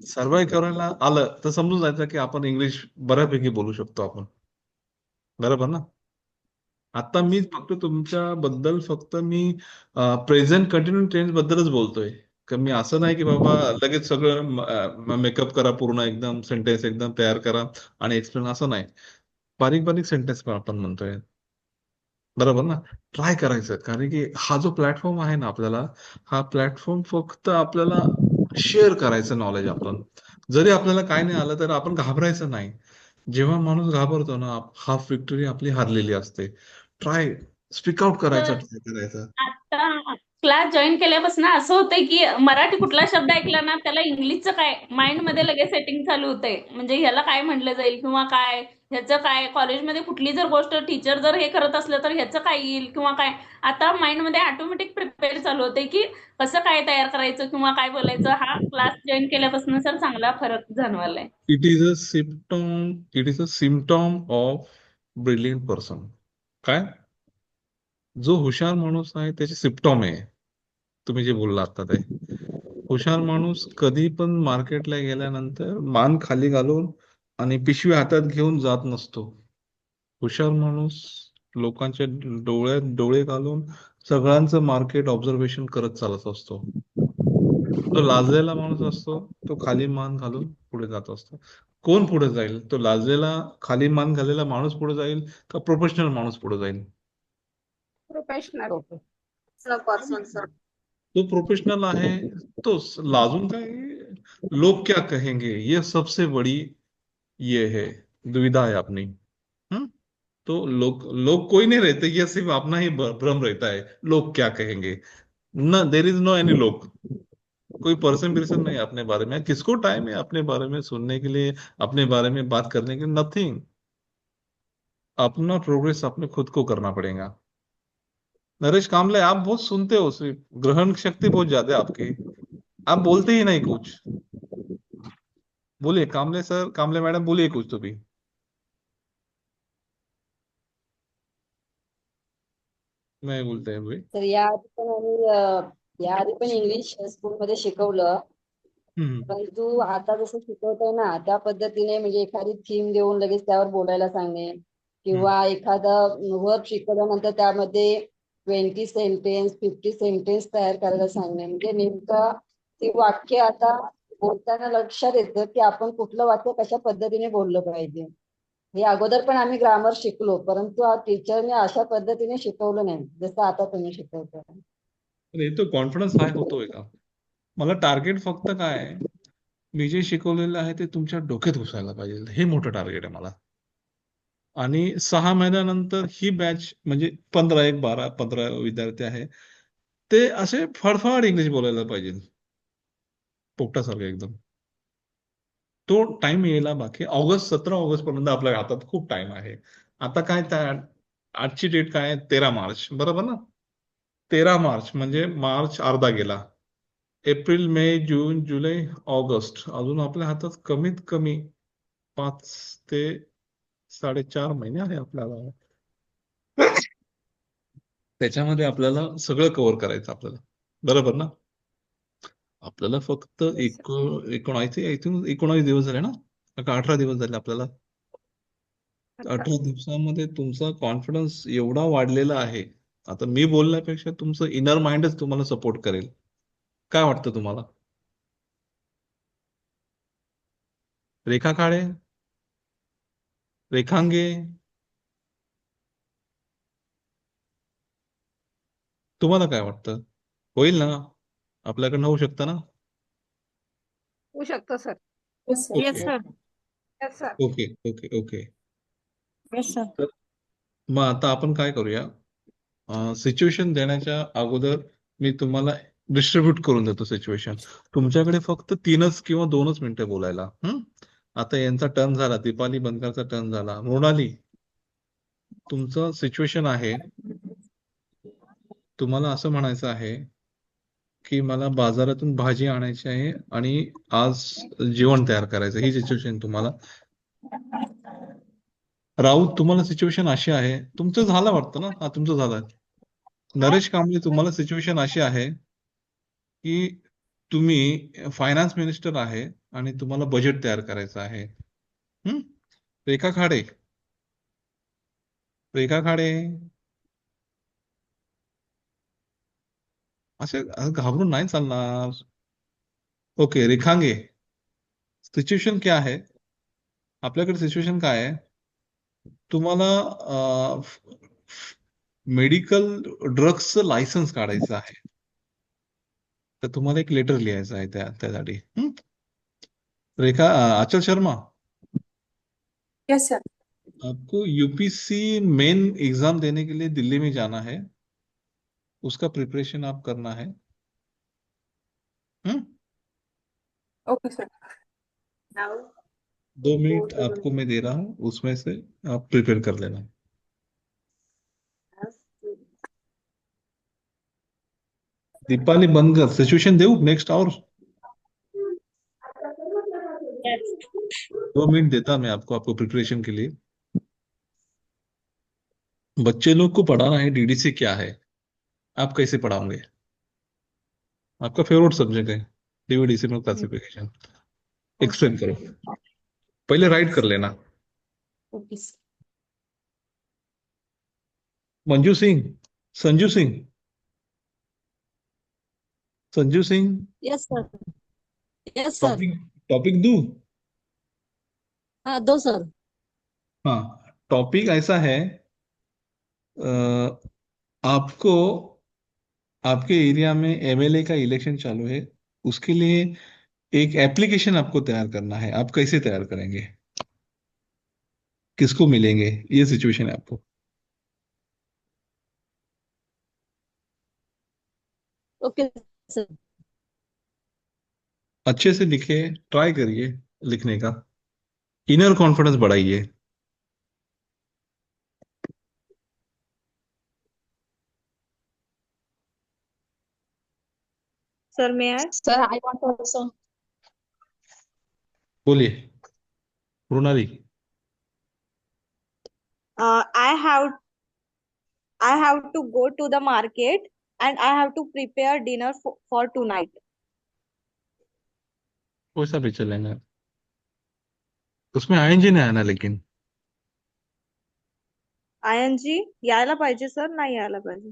सर्व्हाय करायला आलं तर समजून जायचं की आपण इंग्लिश बऱ्यापैकी बोलू शकतो आपण. बरोबर ना? आता मी फक्त तुमच्याबद्दल मी प्रेझेंट कंटिन्यू टेन्स बद्दलच बोलतोय. का मी असं नाही की बाबा लगेच सगळं मेकअप करा, पूर्ण एकदम सेंटेन्स एकदम तयार करा आणि एक्सप्लेन, असं नाही. बारीक बारीक सेंटेन्स पण आपण म्हणतोय. बरोबर ना? ट्राय करायचं, कारण की हा जो प्लॅटफॉर्म आहे ना आपल्याला, हा प्लॅटफॉर्म फक्त आपल्याला शेअर करायचं नॉलेज आपण. जरी आपल्याला काय नाही आलं तर आपण घाबरायचं नाही. जेव्हा माणूस घाबरतो ना, हाफ विक्टरी आपली हारलेली असते. ट्राय, स्पीक आउट करायचं, तर ट्राय करायचं. आता क्लास जॉईन केल्यापासून असं होतंय की मराठी कुठला शब्द ऐकला ना त्याला इंग्लिशचं काय माइंड मध्ये लगेच सेटिंग चालू होतंय. म्हणजे ह्याला काय म्हटलं जाईल किंवा काय ह्याचं काय, कॉलेजमध्ये कुठली जर गोष्ट टीचर जर हे करत असलं तर ह्याचं काय येईल किंवा काय. आता माइंड मध्ये ऑटोमॅटिक प्रिपेअर चालू होते की कसं काय तयार करायचं किंवा काय बोलायचं. हा क्लास जॉईन केल्यापासून सर चांगला फरक जाणवालाय. It is a symptom of brilliant person. काय? जो हुशार माणूस आहे त्याचे सिम्पटॉम आहे. तुम्ही जे बोलला आता ते. हुशार माणूस कधी पण मार्केटला गेल्यानंतर मान खाली घालून आणि पिशवी हातात घेऊन जात नसतो. हुशार माणूस लोकांच्या डोळ्यात डोळे घालून सगळ्यांचं मार्केट ऑब्झर्वेशन करत चालत असतो. जो लाजलेला माणूस असतो तो खाली मान घालून पुढे जात असतो. कोण पुढे जाईल? तो लाजलेला खाली मान घालेला माणूस पुढे जाईल का प्रोफेशनल माणूस पुढे जाईल? प्रोफेशनल. Person sir. जो प्रोफेशनल आहे तो लाजून काय, लोग क्या कहेंगे, ये सबसे बड़ी ये है दुविधा है अपनी. हम्म? तो लोग लोग कोई नहीं रहते, ये सिर्फ अपना ही भ्रम रहता है, लोग क्या कहेंगे. न, देर इज नो एनी लोग. कोई पर्सन नहीं है अपने बारे में. किसको टाइम है अपने बारे में सुनने के लिए, अपने बारे में बात करने के लिए? नथिंग. अपना प्रोग्रेस अपने खुद को करना पड़ेगा. नरेश कामले, आप बहुत सुनते हो, सिर्फ ग्रहण शक्ति बहुत ज्यादा है आपकी. आप बोलते ही नहीं कुछ. बोलिए कामले सर, कामले मैडम, बोलिए कुछ तो भी. नहीं बोलते हैं भाई. तर याआधी पण याआधी पण इंग्लिश स्कूलमध्ये शिकवलं. हम्म. परंतु आता जसं शिकवतोय ना त्या पद्धतीने म्हणजे एखादी थीम देऊन लगेच त्यावर बोलायला सांगणे किंवा एखादं वर्ब शिकवल्यानंतर त्यामध्ये 20 सेंटेन्स 50 सेंटेन्स तयार करायला सांगणे. म्हणजे नेमका ती वाक्य आता बोलताना लक्षात येतं की आपण कुठलं वाक्य कशा पद्धतीने बोललं पाहिजे. हे अगोदर पण आम्ही ग्रामर शिकलो, परंतु टीचरने अशा पद्धतीने शिकवलं नाही जसं आता तुम्ही शिकवता. पण तो कॉन्फिडन्स हाय होतोय का? मला टार्गेट फक्त काय आहे, मी जे शिकवलेलं आहे ते तुमच्या डोक्यात घुसायला पाहिजे, हे मोठं टार्गेट आहे मला. आणि 6 महिन्यानंतर ही बॅच म्हणजे 15 विद्यार्थी आहे, ते असे फडफड इंग्लिश बोलायला पाहिजे, पोपटासारखं एकदम. तो टाइम यायला बाकी. 17 ऑगस्ट पर्यंत आपल्या हातात खूप टाइम आहे. आता काय आजची डेट काय आहे? 13 मार्च, बरोबर ना? 13 मार्च म्हणजे मार्च अर्धा गेला. एप्रिल, मे, जून, जुलै, ऑगस्ट, अजून आपल्या हातात कमीत कमी 5 ते 4.5 महिने आहे आपल्याला. त्याच्यामध्ये आपल्याला सगळं कव्हर करायचं आपल्याला, बरोबर ना? आपल्याला फक्त Yes, sir. 19 दिवस झाले ना, का 18 दिवस झाले आपल्याला? 18. 18 दिवसामध्ये तुमचा कॉन्फिडन्स एवढा वाढलेला आहे. आता मी बोलण्यापेक्षा तुमचं इनर माइंडच तुम्हाला सपोर्ट करेल. काय वाटतं तुम्हाला? रेखा काळे, रेखांगे, तुम्हाला काय वाटतं? होईल ना? आपल्याकडनं होऊ शकतं ना? होऊ शकतं sir. Yes, sir. Okay Yes, sir. Okay okay okay. Yes, sir. तर मग आता आपण काय करूया, सिच्युएशन देण्याच्या अगोदर मी तुम्हाला डिस्ट्रीब्यूट करून देतो सिच्युएशन. तुमच्याकडे फक्त 3च किंवा 2च मिनिटं बोलायला. आता यांचा टर्न झाला, दीपाली बनकरचा टर्न झाला. मृणाली, तुमचं सिच्युएशन आहे, तुम्हाला असं म्हणायचं आहे की मला बाजारातून भाजी आणायची आहे आणि आज जेवण तयार करायचं. ही सिच्युएशन तुम्हाला. राऊत, तुम्हाला सिच्युएशन अशी आहे, तुमचं झालं वाटतं ना? हा, तुमचं झालं. नरेश कांबळे, तुम्हाला सिच्युएशन अशी आहे की तुम्ही फायनान्स मिनिस्टर आहे आणि तुम्हाला बजेट तयार करायचं आहे. रेखा खाडे, रेखा खाडे, असे घाबरून नाही चालणार. ओके, रेखांगे, सिच्युएशन क्या आहे? आपल्याकडे सिच्युएशन काय आहे? तुम्हाला मेडिकल ड्रग्सचं लायसन्स काढायचं आहे. तर तुम्हाला एक लेटर लिहायचं आहे त्यासाठी. रेखा, अचल शर्मा, Yes, sir. आपको यूपीसी मेन एग्जाम देने के लिए दिल्ली में जाना है, उसका प्रिपरेशन आप करना है. Okay, sir. 2 मिनट आपको मैं दे रहा हूँ, उसमें से आप प्रिपेयर कर लेना. दीपाली बनकर सिचुएशन देऊ नेक्स्ट और Yes. 2 मिनट देता मैं आपको प्रिपरेशन के लिए. बच्चे लोग को पढ़ाना है डीडीसी क्या है, आप कैसे पढ़ाओगे? आपका फेवरेट सब्जेक्ट है डीवीडीसी में क्लासिफिकेशन. एक्सप्लेन करो, पहले राइट कर लेना. Okay, sir. Manju Singh, Sanju Singh, Sanju Singh, Yes, sir. Yes, sir. Topic topic दू. हाँ, दो सर. हाँ, टॉपिक ऐसा है, आपको आपके एरिया में एमएलए का इलेक्शन चालू है, उसके लिए एक एप्लीकेशन आपको तैयार करना है. आप कैसे तैयार करेंगे, किसको मिलेंगे, ये सिचुएशन है आपको. Okay, sir. अच्छे से लिखे, ट्राई करिए लिखने का, इनर कॉन्फिडेंस बढ़ाइए. Sir, may I? Sir, I want to also. बोलिए Mrinali. I have to go to the market and I have to prepare dinner for tonight. वैसा भी चलेगा, उसमें आईएनजी नहीं आना लेकिन. ING यायला पाहिजे सर, नाही यायला पाहिजे.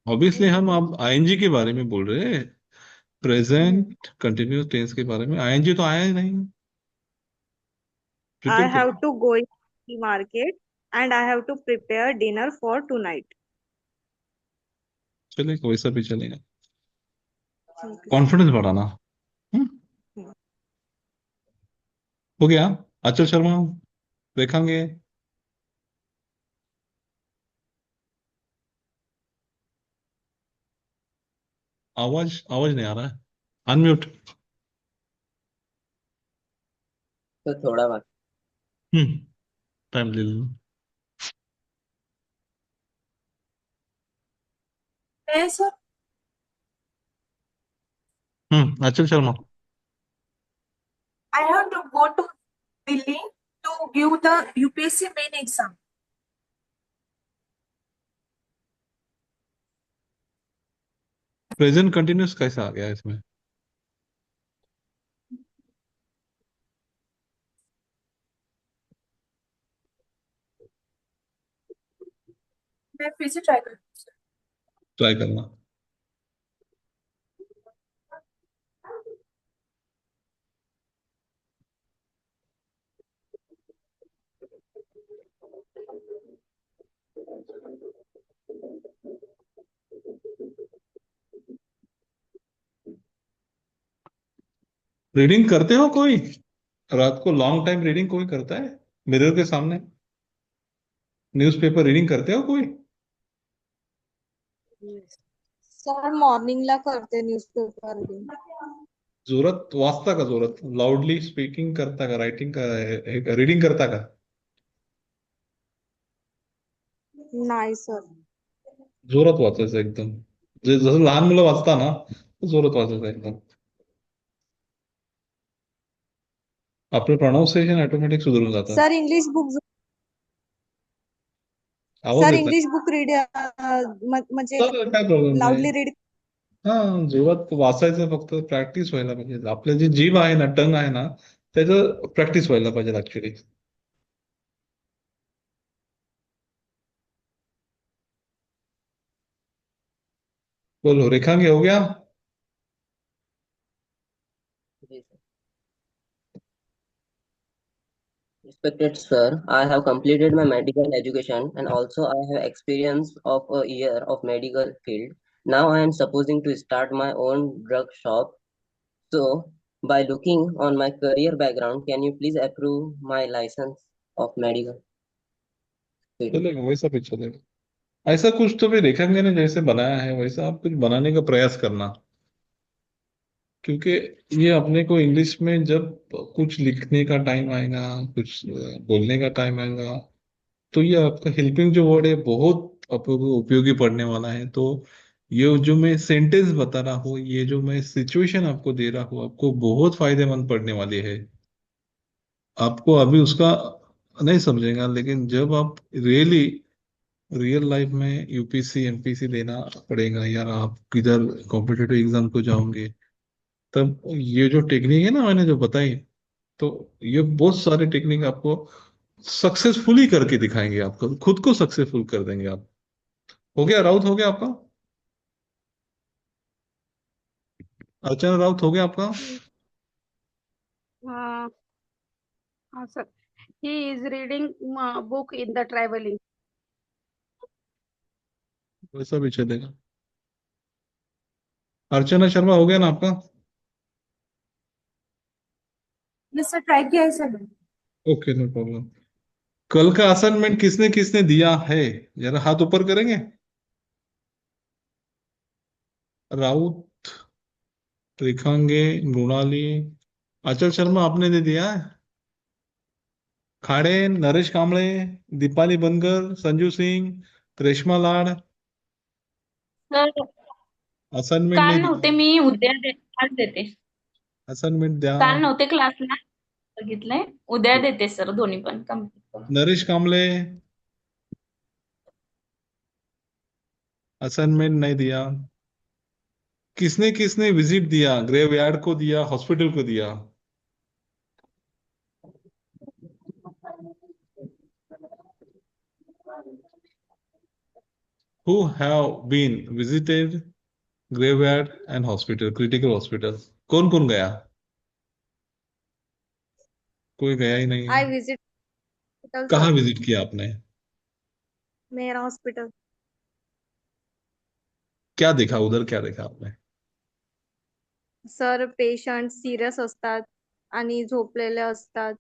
ऑब्वियसली हम अब आईएनजी के बारे में बोल रहे हैं, प्रेजेंट कंटिन्यूअस टेंस के बारे में. आईएनजी तो आया ही नहीं. I प्रिपेयर have करो, to go in the market and I have to prepare dinner for tonight. चलेगा, वैसा भी चलेगा. Okay. कॉन्फिडेंस बढ़ाना. हो गया. अचल शर्मा, देखेंगे. आवाज आवाज नहीं आ रहा है, अनम्यूट. तो थोड़ा बात. टाइम ले लो. Yes, sir. अचल Sharma. I have to go to Delhi to give the UPSC main exam. Present continuous कैसा आ गया इसमें? मैं फिर से ट्राई करूँ. ट्राई करना. रीडिंग करते हो कोई? रात को लॉन्ग टाइम रीडिंग कोई करता है मिरर के सामने? न्यूज़पेपर रीडिंग करते हो कोई? सर मॉर्निंगला करते न्यूजपेपर रीडिंग. जोरात वाचता का? जोरात लाऊडली स्पीकिंग करता का? रायटिंग का? रीडिंग करता का? नाही सर. जोरात वाचायचं एकदम. जसं लहान मुलं वाचता ना, जोरात वाचायचं एकदम. आपलं प्रोनाऊन्सिएशन ऑटोमॅटिक सुधारून जातं. सर इंग्लिश बुक आवाज सर येत नाही. इंग्लिश बुक रीड म्हणजे तर काय प्रॉब्लेम नाही. लाऊडली रीड. हा, जोरात वाचायचं, फक्त प्रॅक्टिस व्हायला पाहिजे. आपलं जे जीभ आहे ना, टंग आहे ना, त्याचं प्रॅक्टिस व्हायला पाहिजे ऍक्च्युली. बोलो रेखांगी, हो गया? Yes, sir. Respected sir, I have completed my medical education and also I have experience of a year of medical field. Now I am supposing to start my own drug shop. So, by looking on my career background, can you please approve my license of medical field? चलेगा, वैसा भी चलेगा. ऐसा कुछ तो भी रेखांगी ने जैसे बनाया है वैसा आप कुछ बनाने का प्रयास करना. क्योंकि ये अपने को इंग्लिश में जब कुछ लिखने का टाइम आएगा, कुछ बोलने का टाइम आएगा, तो ये आपका हेल्पिंग जो वर्ड है बहुत आपको उपयोगी पड़ने वाला है. तो ये जो मैं सेंटेंस बता रहा हूँ, ये जो मैं सिचुएशन आपको दे रहा हूँ, आपको बहुत फायदेमंद पड़ने वाली है. आपको अभी उसका नहीं समझेगा, लेकिन जब आप रियल लाइफ में यूपीसी एमपीसी देना पड़ेगा, या आप किधर कॉम्पिटेटिव एग्जाम को जाओगे, तब ये जो टेक्निक है ना मैंने जो बताई, तो ये बहुत सारे टेक्निक आपको सक्सेसफुली करके दिखाएंगे. आपको खुद को सक्सेसफुल कर देंगे आप. हो गया राउत? हो गया आपका? अर्चना राउत, हो गया आपका? हाँ हाँ sir. He is reading book in the traveling. वैसा भी चलेगा. अर्चना शर्मा, हो गया ना आपका? यस सर, ट्राई किया है सर. Okay, no problem. कल का असाइनमेंट किसने किसने दिया है? जरा हाथ ऊपर करेंगे. राउत, रेखांगे, मृणाली, अचल शर्मा आपने दे दिया है. खाड़े, नरेश कांबळे, दीपाली बनकर, संजू सिंह, रेश्मा लाड, सर असाइनमेंट काल नहीं नव्हते, दिया. मी आज देते. असाइनमेंट द्या. काल नव्हते क्लासला, बघितलंय. उद्या देते सर, दोन्ही पण कम्प्लीट करून. नरेश कांबळे, असाइनमेंट नहीं दिया. किसने किसने विजिट दिया? ग्रेवयार्ड को दिया, हॉस्पिटल को दिया? Who have been visited graveyard and hospital, critical hospital? कौन कौन गया? कोई गया ही नहीं आई है. विजिट कहाँ सर. विजिट किया आपने? मेरा हॉस्पिटल. क्या देखा उधर? क्या देखा आपने? सर पेशंट सिरियस असतात आणि झोपलेले असतात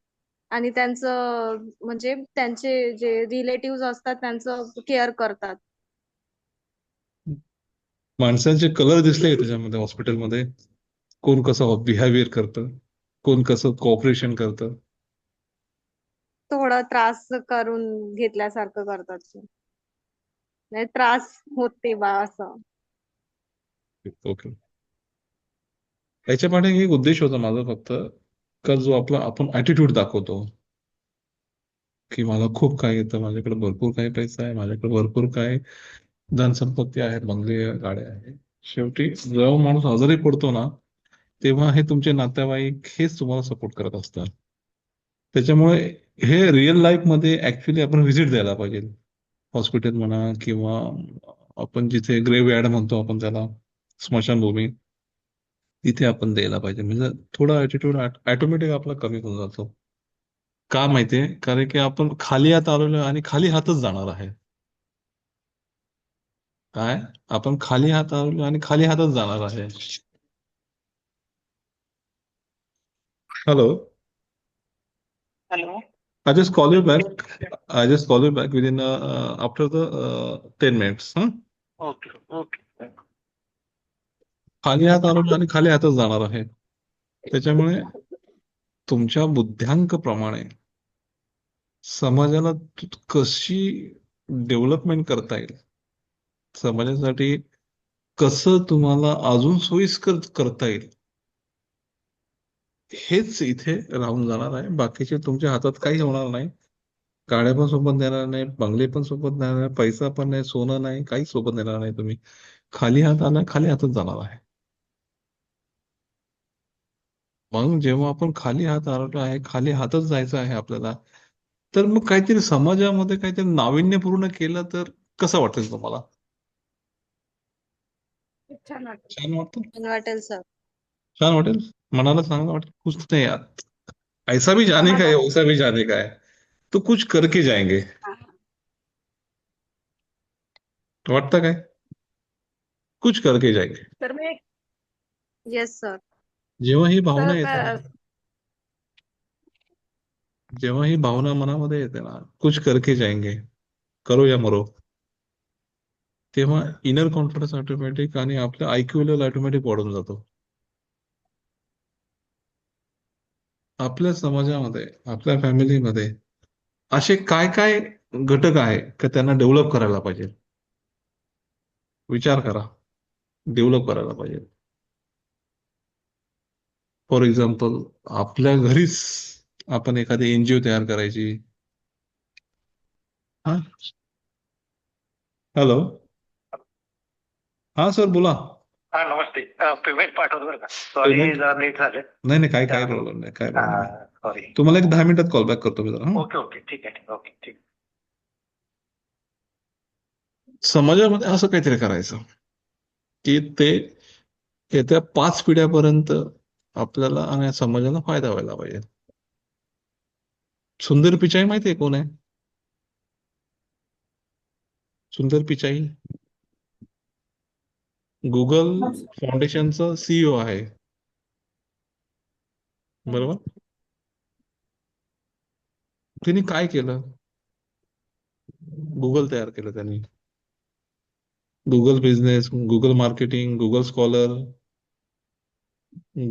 आणि त्यांचं म्हणजे त्यांचे जे रिलेटिव्ह असतात त्यांचं केअर करतात. माणसांचे कलर दिसले का त्याच्यामध्ये हॉस्पिटलमध्ये? कोण कसं बिहेवियर करतं, कोण कसं कॉपरेशन करतं? थोडा त्रास करून घेतल्यासारखं करतात सर. नाही त्रास होते बा असं. ओके. याच्या पाठी एक उद्देश होता माझा फक्त, का जो आपला आपण ऍटिट्यूड दाखवतो, की मला खूप काय येतं, माझ्याकडे भरपूर काही पैसा आहे, माझ्याकडे भरपूर काय धनसंपत्ती आहे, बंगले गाड्या आहे. शेवटी जेव्हा माणूस आजारी पडतो ना, तेव्हा हे तुमचे नातेवाईक हेच तुम्हाला सपोर्ट करत असतात. त्याच्यामुळे हे रिअल लाईफ मध्ये ऍक्च्युली आपण व्हिजिट द्यायला पाहिजे. हॉस्पिटल म्हणा, किंवा आपण जिथे ग्रेव्ह यार्ड म्हणतो आपण त्याला, स्मशानभूमी, तिथे आपण द्यायला पाहिजे. म्हणजे थोडा ऍटिट्यूड ऑटोमॅटिक आपला कमी होऊन जातो. का माहितीये? कारण की आपण खाली हात आलेलो आहे आणि खाली हातच जाणार आहे. काय? आपण खाली हात आलेलो आणि खाली हातच जाणार आहे. Hello. Hello. I just call you back. I just call you back within after the 10 minutes. Huh? Okay. Okay. खाली हात आरोग्य आणि खाली हातच जाणार आहे. त्याच्यामुळे तुमच्या बुद्ध्यांकप्रमाणे समाजाला कशी डेव्हलपमेंट करता येईल, समाजासाठी कसं तुम्हाला अजून सोयीस्कर करता येईल, हेच इथे राहून जाणार आहे. बाकीचे तुमच्या हातात काही होणार नाही. गाड्या पण सोबत देणार नाही, बंगले पण सोबत देणार नाही, पैसा पण नाही, सोनं नाही, काही सोबत देणार नाही. तुम्ही खाली हात आला, खाली हातच जाणार आहे. मग जेव्हा आपण खाली हात आलो आहे, खाली हातच जायचं आहे आपल्याला, तर मग काहीतरी समाजामध्ये काहीतरी नाविन्यपूर्ण केलं तर कसं वाटेल तुम्हाला? छान वाटतं. छान वाटतं? छान वाटेल सर. छान वाटेल? मनाला चांगलं वाटेल? कुछ नहीं यार, ऐसा भी जाने का है, वैसा भी जाने का है, तो कुछ करके जाएंगे. वाटतं काय? कुछ करके जाएंगे. तर मी येस सर. जेव्हा ही भावना सर येते, जेव्हा ही भावना मनामध्ये येते ना, कुछ करके जाएंगे, करो या मरो, तेव्हा इनर कॉन्फिडन्स ऑटोमॅटिक आणि आपल्या आयक्यू लेवल ऑटोमॅटिक वाढून जातो. आपल्या समाजामध्ये, आपल्या फॅमिलीमध्ये असे काय काय घटक आहे का त्यांना डेव्हलप करायला पाहिजे? विचार करा, डेव्हलप करायला पाहिजे. फॉर एक्झाम्पल, आपल्या घरीच आपण एखादी एनजीओ तयार करायची. हा, हॅलो, हा सर बोला. हा नमस्ते. पेमेंट पाठवतो बरं का. Sorry Payment? जरा लेट झालं. नाही नाही, काय प्रॉब्लेम नाही, काय प्रॉब्लेम नाही. सॉरी. तुम्हाला एक 10 मिनिटात कॉल बॅक करतो मी जरा. ओके ओके ठीक आहे. ओके ठीक. समाजामध्ये असं काहीतरी करायचं की ते येत्या 5 पिढ्यापर्यंत आपल्याला आणि समाजाला फायदा व्हायला पाहिजे. सुंदर पिचाई माहिती आहे कोण आहे? सुंदर पिचाई गुगल फाउंडेशनचा CEO आहे, बरोबर? त्यांनी काय केलं? गुगल तयार केलं त्यांनी. Google business, Google marketing, Google scholar,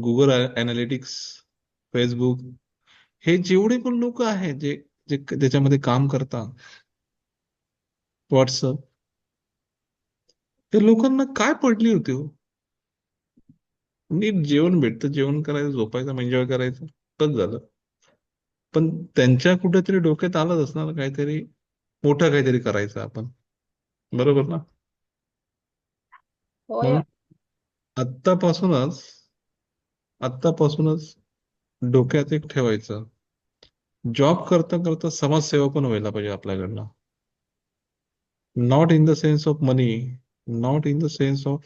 Google analytics, Facebook, हे जेवढे पण लोक आहेत जे जे त्याच्यामध्ये काम करतात, व्हॉट्सअप, ते लोकांना काय पडली होती हो? नीट जेवण भेटतं, जेवण करायचं, झोपायचं, एन्जॉय करायचं, तर झालं. पण त्यांच्या कुठेतरी डोक्यात आलंच असणार काहीतरी मोठं काहीतरी करायचं आपण, बरोबर ना? होय. म्हणून आत्तापासूनच डोक्यात एक ठेवायचं, जॉब करता करता समाजसेवा पण व्हायला पाहिजे आपल्याकडनं. Not in the sense of money, not in the sense of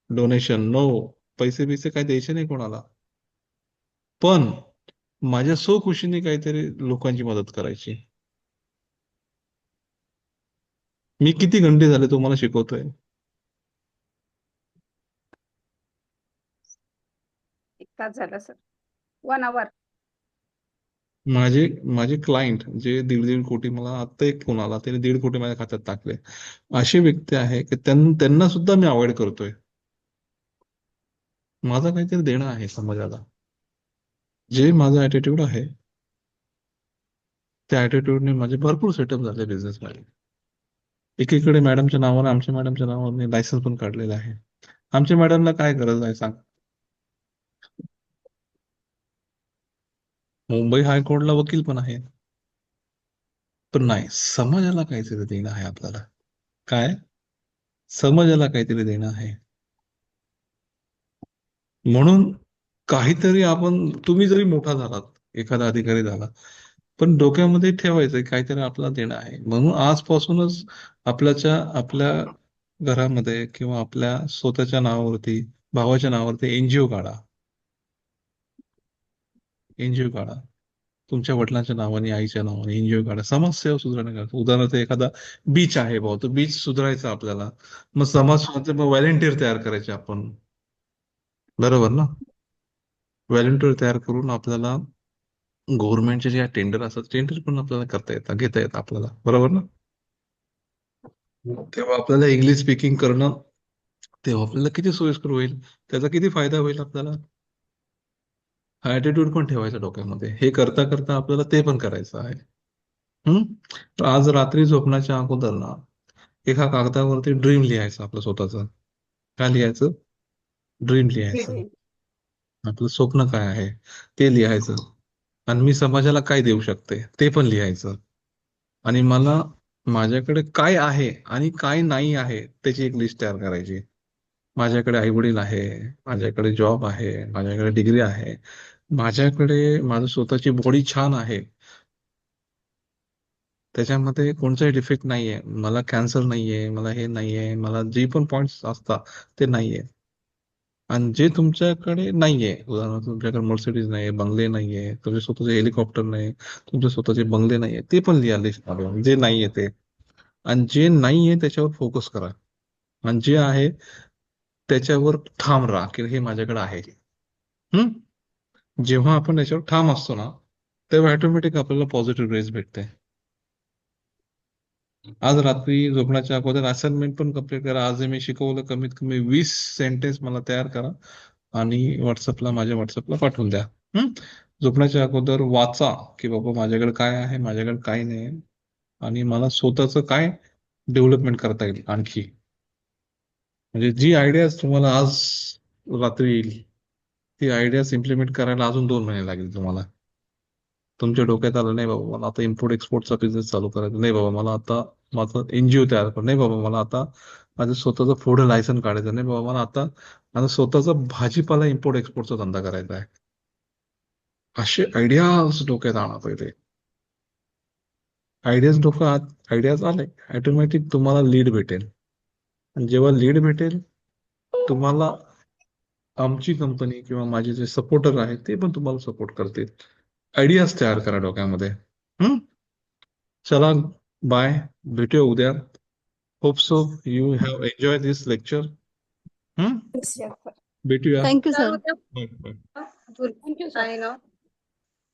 donation, no, पैसे बिसे काही द्यायचे नाही कोणाला, पण माझ्या स्वखुशीने काहीतरी लोकांची मदत करायची. मी किती घंटे झाले तुम्हाला शिकवतोय? 1 तास झाला सर. 1 hour. माझे क्लायंट जे 1.5 कोटी, मला आत्ता एक फोन आला, त्याने 1.5 कोटी माझ्या खात्यात टाकले. असे व्यक्ती आहे की त्यांना सुद्धा मी अवॉइड करतोय. माझा काहीतरी देणं आहे समाजाला. जे माझा ऍटिट्यूड आहे त्या ऍटिट्यूडने माझे भरपूर सेटअप झाले बिझनेस मध्ये. एकीकडे मॅडमच्या नावाने, आमच्या मॅडमच्या नावाने लायसन्स पण काढलेलं आहे. आमच्या मॅडमला काय गरज आहे सांग? मुंबई हायकोर्टला वकील पण आहे. पण नाही, समाजाला काहीतरी देणं आहे आपल्याला. काय? समाजाला काहीतरी देणं आहे. म्हणून काहीतरी आपण, तुम्ही जरी मोठा झालात, एखादा अधिकारी झाला, पण डोक्यामध्ये ठेवायचं काहीतरी आपल्याला देणं आहे. म्हणून आजपासूनच आपल्या घरामध्ये किंवा आपल्या स्वतःच्या नावावरती, भावाच्या नावावरती एनजीओ काढा. एनजीओ काढा. तुमच्या वडिलांच्या नावाने, आईच्या नावाने एनजीओ काढा. समाजसेवा सुधारण्याकरता. उदाहरणार्थ एखादा बीच आहे भाऊ, तो बीच सुधारायचा आपल्याला, मग व्हॉलेंटिअर तयार करायचे आपण, बरोबर ना? व्हॉलंटियर तयार करून आपल्याला गव्हर्नमेंटचे जे टेंडर असतात टेंडर पण आपल्याला करता येतात, घेता येतात आपल्याला, बरोबर ना? तेव्हा आपल्याला इंग्लिश स्पीकिंग करणं तेव्हा आपल्याला किती सोयीस्कर होईल, त्याचा किती फायदा होईल आपल्याला. ऍटिट्यूड पण ठेवायचा डोक्यामध्ये, हे करता करता आपल्याला ते पण करायचं आहे. तर आज रात्री झोपण्याच्या अगोदर ना एका कागदावरती ड्रीम लिहायचं आपलं स्वतःचं. काय लिहायचं? ड्रीम लिहायचं. आपलं स्वप्न काय आहे ते लिहायचं. आणि मी समाजाला काय देऊ शकते ते पण लिहायचं. आणि मला माझ्याकडे काय आहे आणि काय नाही आहे त्याची एक लिस्ट तयार करायची. माझ्याकडे आई वडील आहे, माझ्याकडे जॉब आहे, माझ्याकडे डिग्री आहे, माझ्याकडे माझं स्वतःची बॉडी छान आहे, त्याच्यामध्ये कोणताही डिफेक्ट नाहीये, मला कॅन्सर नाहीये, मला हे नाहीये, मला जे पण पॉइंट्स असतात ते नाहीये. आणि जे तुमच्याकडे नाहीये, उदाहरणार्थ तुमच्याकडे मर्सिडीज नाही, बंगले नाहीये, तुमचे स्वतःचे हेलिकॉप्टर नाही, तुमचे स्वतःचे बंगले नाहीये, ते पण लिहा लिस्टमध्ये जे नाहीये ते. आणि जे नाहीये त्याच्यावर फोकस करा, आणि जे आहे त्याच्यावर ठाम राहा की हे माझ्याकडे आहे. जेव्हा आपण याच्यावर ठाम असतो ना तेव्हा ऑटोमॅटिक आपल्याला पॉझिटिव्ह रेज भेटते. आज रात्री झोपण्याच्या अगोदर असाइनमेंट पण कम्प्लीट करा. आज मी शिकवलं कमीत कमी 20 सेंटेन्स मला तयार करा आणि माझ्या व्हॉट्सअपला पाठवून द्या. झोपण्याच्या अगोदर वाचा की बाबा माझ्याकडे काय आहे, माझ्याकडे काय नाही, आणि मला स्वतःच काय डेव्हलपमेंट करता येईल आणखी. म्हणजे जी आयडियाज तुम्हाला आज रात्री येईल ती आयडियाज इम्प्लिमेंट करायला अजून 2 महिने लागेल तुम्हाला. तुमच्या डोक्यात आलं नाही बाबा मला आता इम्पोर्ट एक्सपोर्टचा बिझनेस चालू करायचा, नाही बाबा मला आता माझं एनजीओ तयार कर, नाही बाबा मला आता माझं स्वतःचं फूड लायसन काढायचं, नाही बाबा मला आता माझा स्वतःचा भाजीपाला इम्पोर्ट एक्सपोर्टचा धंदा करायचा आहे. असे आयडियाज डोक्यात आणा पहिले. आयडियाज आले ऑटोमॅटिक तुम्हाला लीड भेटेल. आणि जेव्हा लीड भेटेल तुम्हाला आमची कंपनी किंवा माझे जे सपोर्टर आहेत ते पण तुम्हाला सपोर्ट करतील. आयडियाज तयार करा डोक्यामध्ये. चला बाय, भेटूया उद्या. Hope so you have enjoy this lecture. भेटूया. Thank you sir sir. उद्या bye bye. Thank you, sir. sign off.